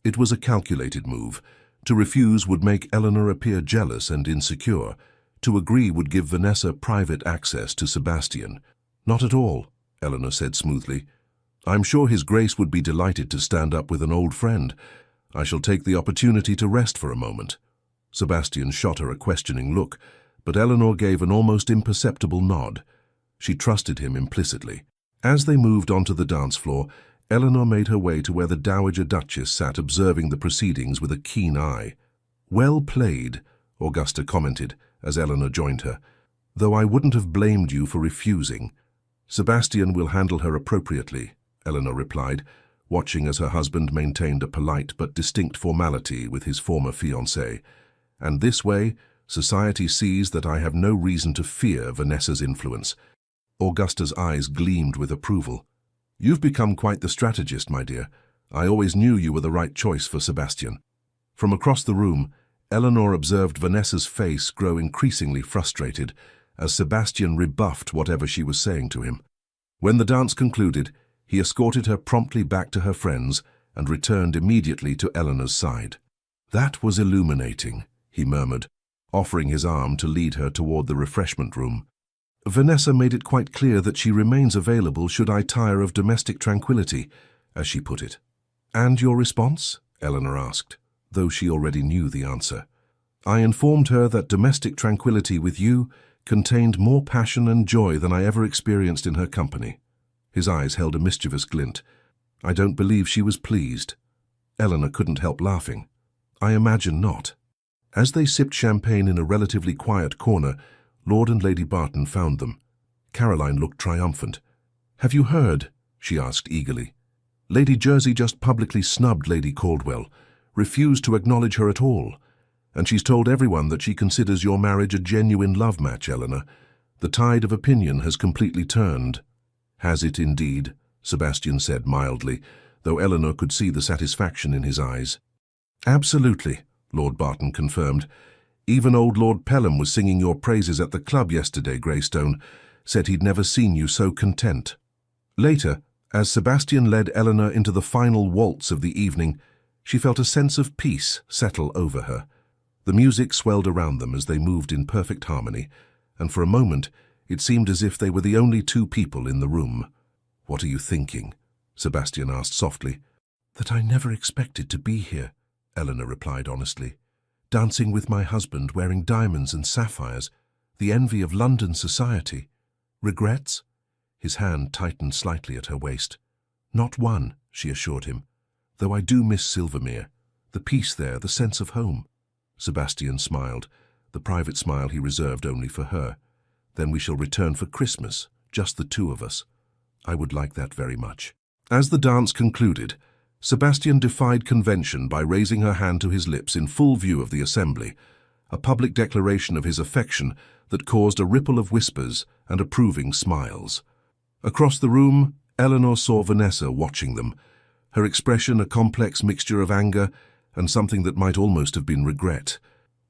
It was a calculated move. To refuse would make Eleanor appear jealous and insecure. To agree would give Vanessa private access to Sebastian. "Not at all," Eleanor said smoothly. "I'm sure His Grace would be delighted to stand up with an old friend. I shall take the opportunity to rest for a moment." Sebastian shot her a questioning look, but Eleanor gave an almost imperceptible nod. She trusted him implicitly. As they moved onto the dance floor, Eleanor made her way to where the Dowager Duchess sat observing the proceedings with a keen eye. "Well played," Augusta commented as Eleanor joined her, "though I wouldn't have blamed you for refusing." "Sebastian will handle her appropriately," Eleanor replied, watching as her husband maintained a polite but distinct formality with his former fiancée. "And this way, society sees that I have no reason to fear Vanessa's influence." Augusta's eyes gleamed with approval. "You've become quite the strategist, my dear. I always knew you were the right choice for Sebastian." From across the room, Eleanor observed Vanessa's face grow increasingly frustrated as Sebastian rebuffed whatever she was saying to him. When the dance concluded, he escorted her promptly back to her friends and returned immediately to Eleanor's side. "That was illuminating," he murmured, offering his arm to lead her toward the refreshment room. "Vanessa made it quite clear that she remains available should I tire of domestic tranquility," as she put it. "And your response?" Eleanor asked, though she already knew the answer. "I informed her that domestic tranquility with you contained more passion and joy than I ever experienced in her company." His eyes held a mischievous glint. I don't believe she was pleased. Eleanor couldn't help laughing. I imagine not. As they sipped champagne in a relatively quiet corner, Lord and Lady Barton found them. Caroline looked triumphant. "Have you heard?" she asked eagerly. "Lady Jersey just publicly snubbed Lady Caldwell, refused to acknowledge her at all. And she's told everyone that she considers your marriage a genuine love match, Eleanor. The tide of opinion has completely turned." "Has it indeed?" Sebastian said mildly, though Eleanor could see the satisfaction in his eyes. "Absolutely," Lord Barton confirmed. "Even old Lord Pelham was singing your praises at the club yesterday, Greystone. Said he'd never seen you so content." Later, as Sebastian led Eleanor into the final waltz of the evening, she felt a sense of peace settle over her. The music swelled around them as they moved in perfect harmony, and for a moment it seemed as if they were the only two people in the room. "What are you thinking?" Sebastian asked softly. "That I never expected to be here," Eleanor replied honestly. "Dancing with my husband, wearing diamonds and sapphires, the envy of London society. Regrets?" His hand tightened slightly at her waist. "Not one," she assured him. "Though I do miss Silvermere. The peace there, the sense of home." Sebastian smiled, the private smile he reserved only for her. "Then we shall return for Christmas, just the two of us. I would like that very much." As the dance concluded, Sebastian defied convention by raising her hand to his lips in full view of the assembly, a public declaration of his affection that caused a ripple of whispers and approving smiles. Across the room, Eleanor saw Vanessa watching them, her expression a complex mixture of anger and something that might almost have been regret.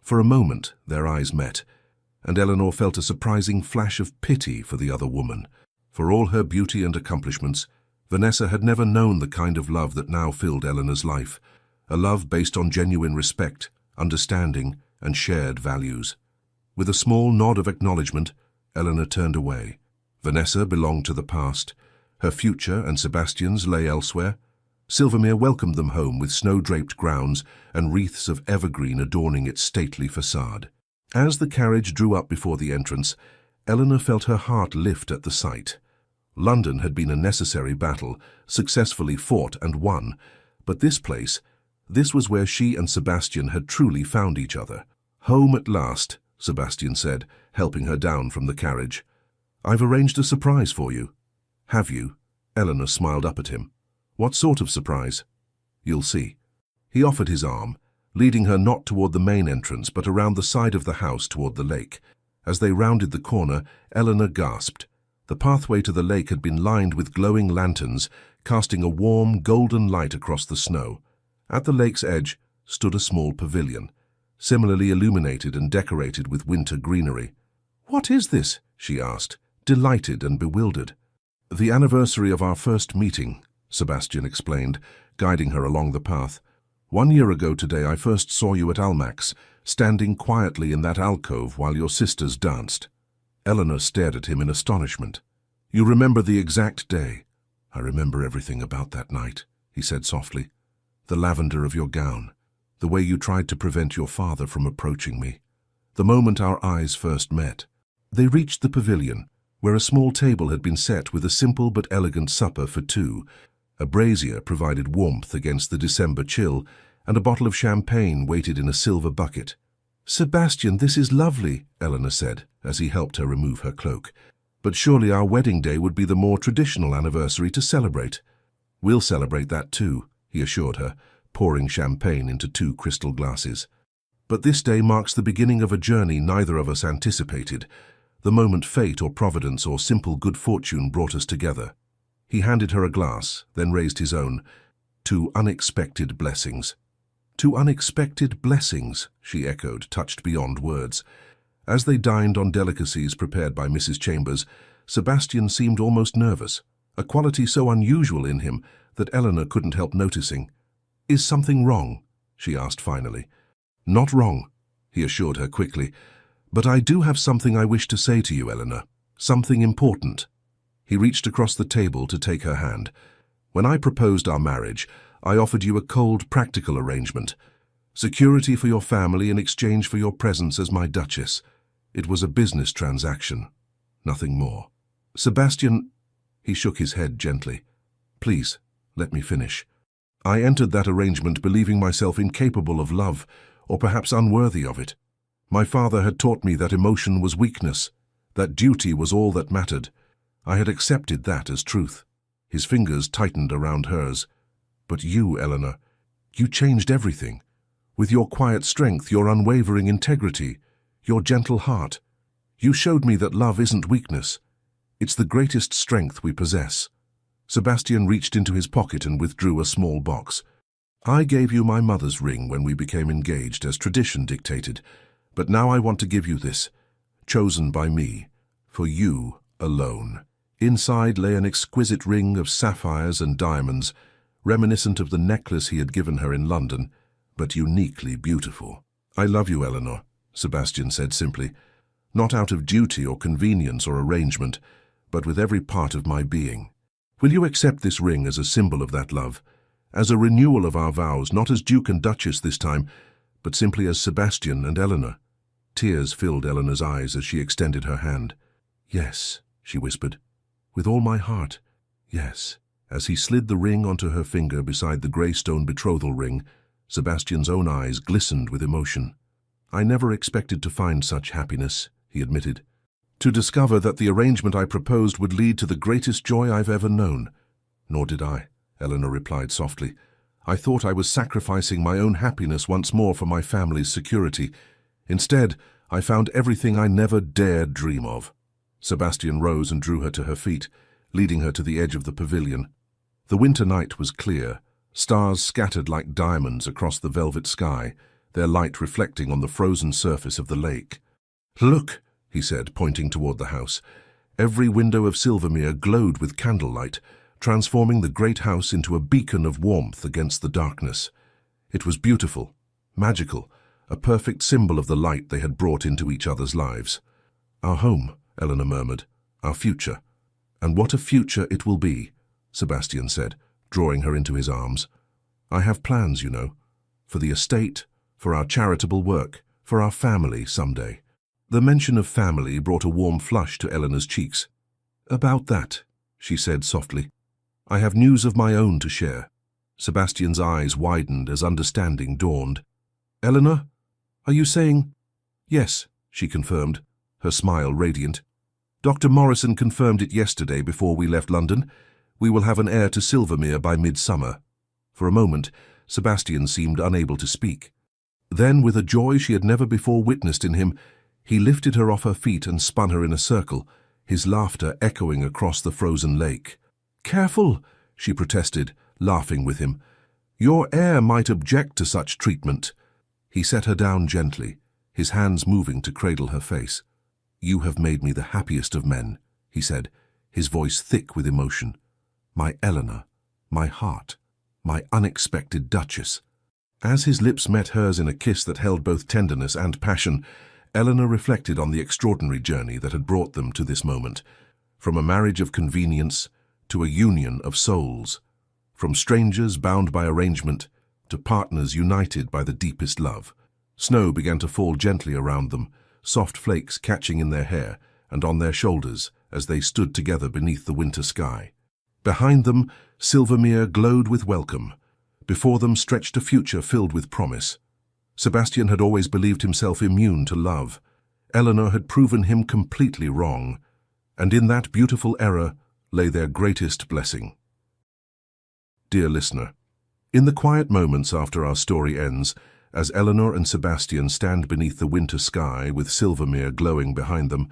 For a moment, their eyes met, and Eleanor felt a surprising flash of pity for the other woman. For all her beauty and accomplishments, Vanessa had never known the kind of love that now filled Eleanor's life, a love based on genuine respect, understanding, and shared values. With a small nod of acknowledgement, Eleanor turned away. Vanessa belonged to the past. Her future and Sebastian's lay elsewhere. Silvermere welcomed them home with snow-draped grounds and wreaths of evergreen adorning its stately facade. As the carriage drew up before the entrance, Eleanor felt her heart lift at the sight. London had been a necessary battle, successfully fought and won, but this was where she and Sebastian had truly found each other. "Home at last," Sebastian said, helping her down from the carriage. "I've arranged a surprise for you." "Have you?" Eleanor smiled up at him. "What sort of surprise?" "You'll see." He offered his arm, leading her not toward the main entrance but around the side of the house toward the lake. As they rounded the corner, Eleanor gasped. The pathway to the lake had been lined with glowing lanterns, casting a warm, golden light across the snow. At the lake's edge stood a small pavilion, similarly illuminated and decorated with winter greenery. "What is this?" she asked, delighted and bewildered. "The anniversary of our first meeting," Sebastian explained, guiding her along the path. "1 year ago today I first saw you at Almack's, standing quietly in that alcove while your sisters danced." Eleanor stared at him in astonishment. "You remember the exact day?" "I remember everything about that night," he said softly. "The lavender of your gown, the way you tried to prevent your father from approaching me, the moment our eyes first met." They reached the pavilion, where a small table had been set with a simple but elegant supper for two. A brazier provided warmth against the December chill, and a bottle of champagne waited in a silver bucket. "Sebastian, this is lovely," Eleanor said, as he helped her remove her cloak. "But surely our wedding day would be the more traditional anniversary to celebrate." "We'll celebrate that too," he assured her, pouring champagne into 2 crystal glasses. "But this day marks the beginning of a journey neither of us anticipated, the moment fate or providence or simple good fortune brought us together." He handed her a glass, then raised his own. "2 unexpected blessings." "2 unexpected blessings," she echoed, touched beyond words. As they dined on delicacies prepared by Mrs. Chambers, Sebastian seemed almost nervous, a quality so unusual in him that Eleanor couldn't help noticing. "Is something wrong?" she asked finally. "Not wrong," he assured her quickly. "But I do have something I wish to say to you, Eleanor. Something important." He reached across the table to take her hand. "When I proposed our marriage, I offered you a cold, practical arrangement. Security for your family in exchange for your presence as my Duchess. It was a business transaction. Nothing more." "Sebastian," he shook his head gently. "Please, Let me finish. I entered that arrangement believing myself incapable of love, or perhaps unworthy of it. My father had taught me that emotion was weakness, that duty was all that mattered. I had accepted that as truth. His fingers tightened around hers. But you, Eleanor, you changed everything. With your quiet strength, your unwavering integrity, your gentle heart, you showed me that love isn't weakness. It's the greatest strength we possess. Sebastian reached into his pocket and withdrew a small box. I gave you my mother's ring when we became engaged, as tradition dictated, but now I want to give you this, chosen by me, for you alone. Inside lay an exquisite ring of sapphires and diamonds, reminiscent of the necklace he had given her in London, but uniquely beautiful. I love you, Eleanor, Sebastian said simply, not out of duty or convenience or arrangement, but with every part of my being. Will you accept this ring as a symbol of that love, as a renewal of our vows, not as Duke and Duchess this time, but simply as Sebastian and Eleanor? Tears filled Eleanor's eyes as she extended her hand. Yes, she whispered, with all my heart, yes. As he slid the ring onto her finger beside the grey stone betrothal ring, Sebastian's own eyes glistened with emotion. I never expected to find such happiness, he admitted. To discover that the arrangement I proposed would lead to the greatest joy I've ever known. Nor did I, Eleanor replied softly. I thought I was sacrificing my own happiness once more for my family's security. Instead, I found everything I never dared dream of. Sebastian rose and drew her to her feet, leading her to the edge of the pavilion. The winter night was clear, stars scattered like diamonds across the velvet sky, their light reflecting on the frozen surface of the lake. Look, he said, pointing toward the house. Every window of Silvermere glowed with candlelight, transforming the great house into a beacon of warmth against the darkness. It was beautiful, magical, a perfect symbol of the light they had brought into each other's lives. Our home, Eleanor murmured, our future. And what a future it will be, Sebastian said, drawing her into his arms. I have plans, you know, for the estate, for our charitable work, for our family someday. The mention of family brought a warm flush to Eleanor's cheeks. About that, she said softly. I have news of my own to share. Sebastian's eyes widened as understanding dawned. Eleanor, are you saying? Yes, she confirmed, her smile radiant. Dr. Morrison confirmed it yesterday before we left London. We will have an heir to Silvermere by midsummer. For a moment, Sebastian seemed unable to speak. Then, with a joy she had never before witnessed in him, he lifted her off her feet and spun her in a circle, his laughter echoing across the frozen lake. Careful, she protested, laughing with him. Your heir might object to such treatment. He set her down gently, his hands moving to cradle her face. You have made me the happiest of men, he said, his voice thick with emotion. My Eleanor, my heart, my unexpected Duchess. As his lips met hers in a kiss that held both tenderness and passion, Eleanor reflected on the extraordinary journey that had brought them to this moment, from a marriage of convenience to a union of souls, from strangers bound by arrangement to partners united by the deepest love. Snow began to fall gently around them, soft flakes catching in their hair and on their shoulders as they stood together beneath the winter sky. Behind them, Silvermere glowed with welcome. Before them stretched a future filled with promise. Sebastian had always believed himself immune to love. Eleanor had proven him completely wrong, and in that beautiful error lay their greatest blessing. Dear listener, in the quiet moments after our story ends, as Eleanor and Sebastian stand beneath the winter sky with Silvermere glowing behind them,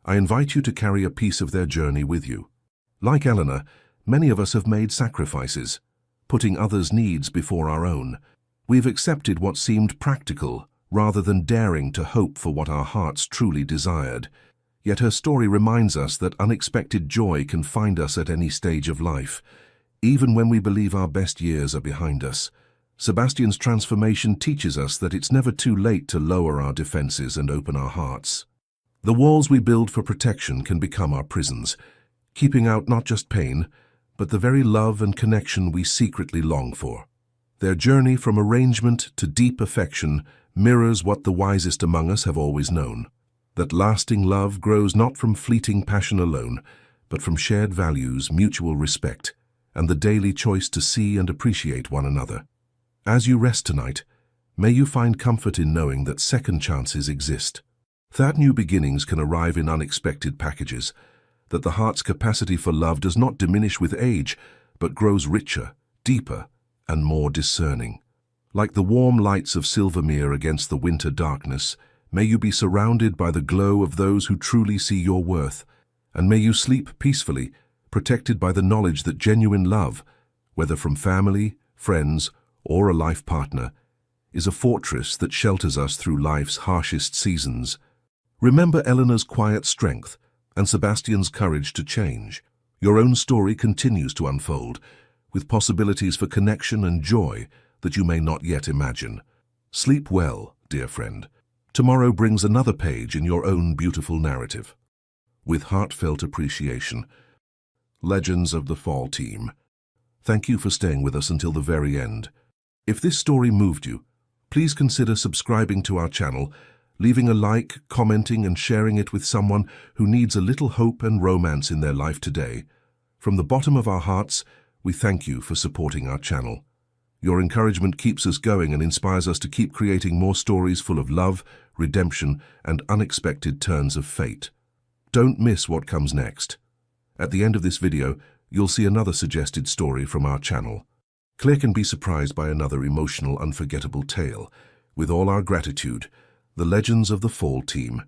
I invite you to carry a piece of their journey with you. Like Eleanor, many of us have made sacrifices, putting others' needs before our own. We've accepted what seemed practical, rather than daring to hope for what our hearts truly desired. Yet her story reminds us that unexpected joy can find us at any stage of life, even when we believe our best years are behind us. Sebastian's transformation teaches us that it's never too late to lower our defenses and open our hearts. The walls we build for protection can become our prisons, keeping out not just pain, but the very love and connection we secretly long for. Their journey from arrangement to deep affection mirrors what the wisest among us have always known, that lasting love grows not from fleeting passion alone, but from shared values, mutual respect, and the daily choice to see and appreciate one another. As you rest tonight, may you find comfort in knowing that second chances exist, that new beginnings can arrive in unexpected packages, that the heart's capacity for love does not diminish with age, but grows richer, deeper, and more discerning. Like the warm lights of Silvermere against the winter darkness, may you be surrounded by the glow of those who truly see your worth, and may you sleep peacefully, protected by the knowledge that genuine love, whether from family, friends, or a life partner, is a fortress that shelters us through life's harshest seasons. Remember Eleanor's quiet strength and Sebastian's courage to change. Your own story continues to unfold, with possibilities for connection and joy that you may not yet imagine. Sleep well, dear friend. Tomorrow brings another page in your own beautiful narrative. With heartfelt appreciation, Legends of the Fall Team. Thank you for staying with us until the very end. If this story moved you, please consider subscribing to our channel, leaving a like, commenting, and sharing it with someone who needs a little hope and romance in their life today. From the bottom of our hearts, we thank you for supporting our channel. Your encouragement keeps us going and inspires us to keep creating more stories full of love, redemption, and unexpected turns of fate. Don't miss what comes next. At the end of this video, you'll see another suggested story from our channel. Click and be surprised by another emotional, unforgettable tale. With all our gratitude, the Legends of the Fall Team.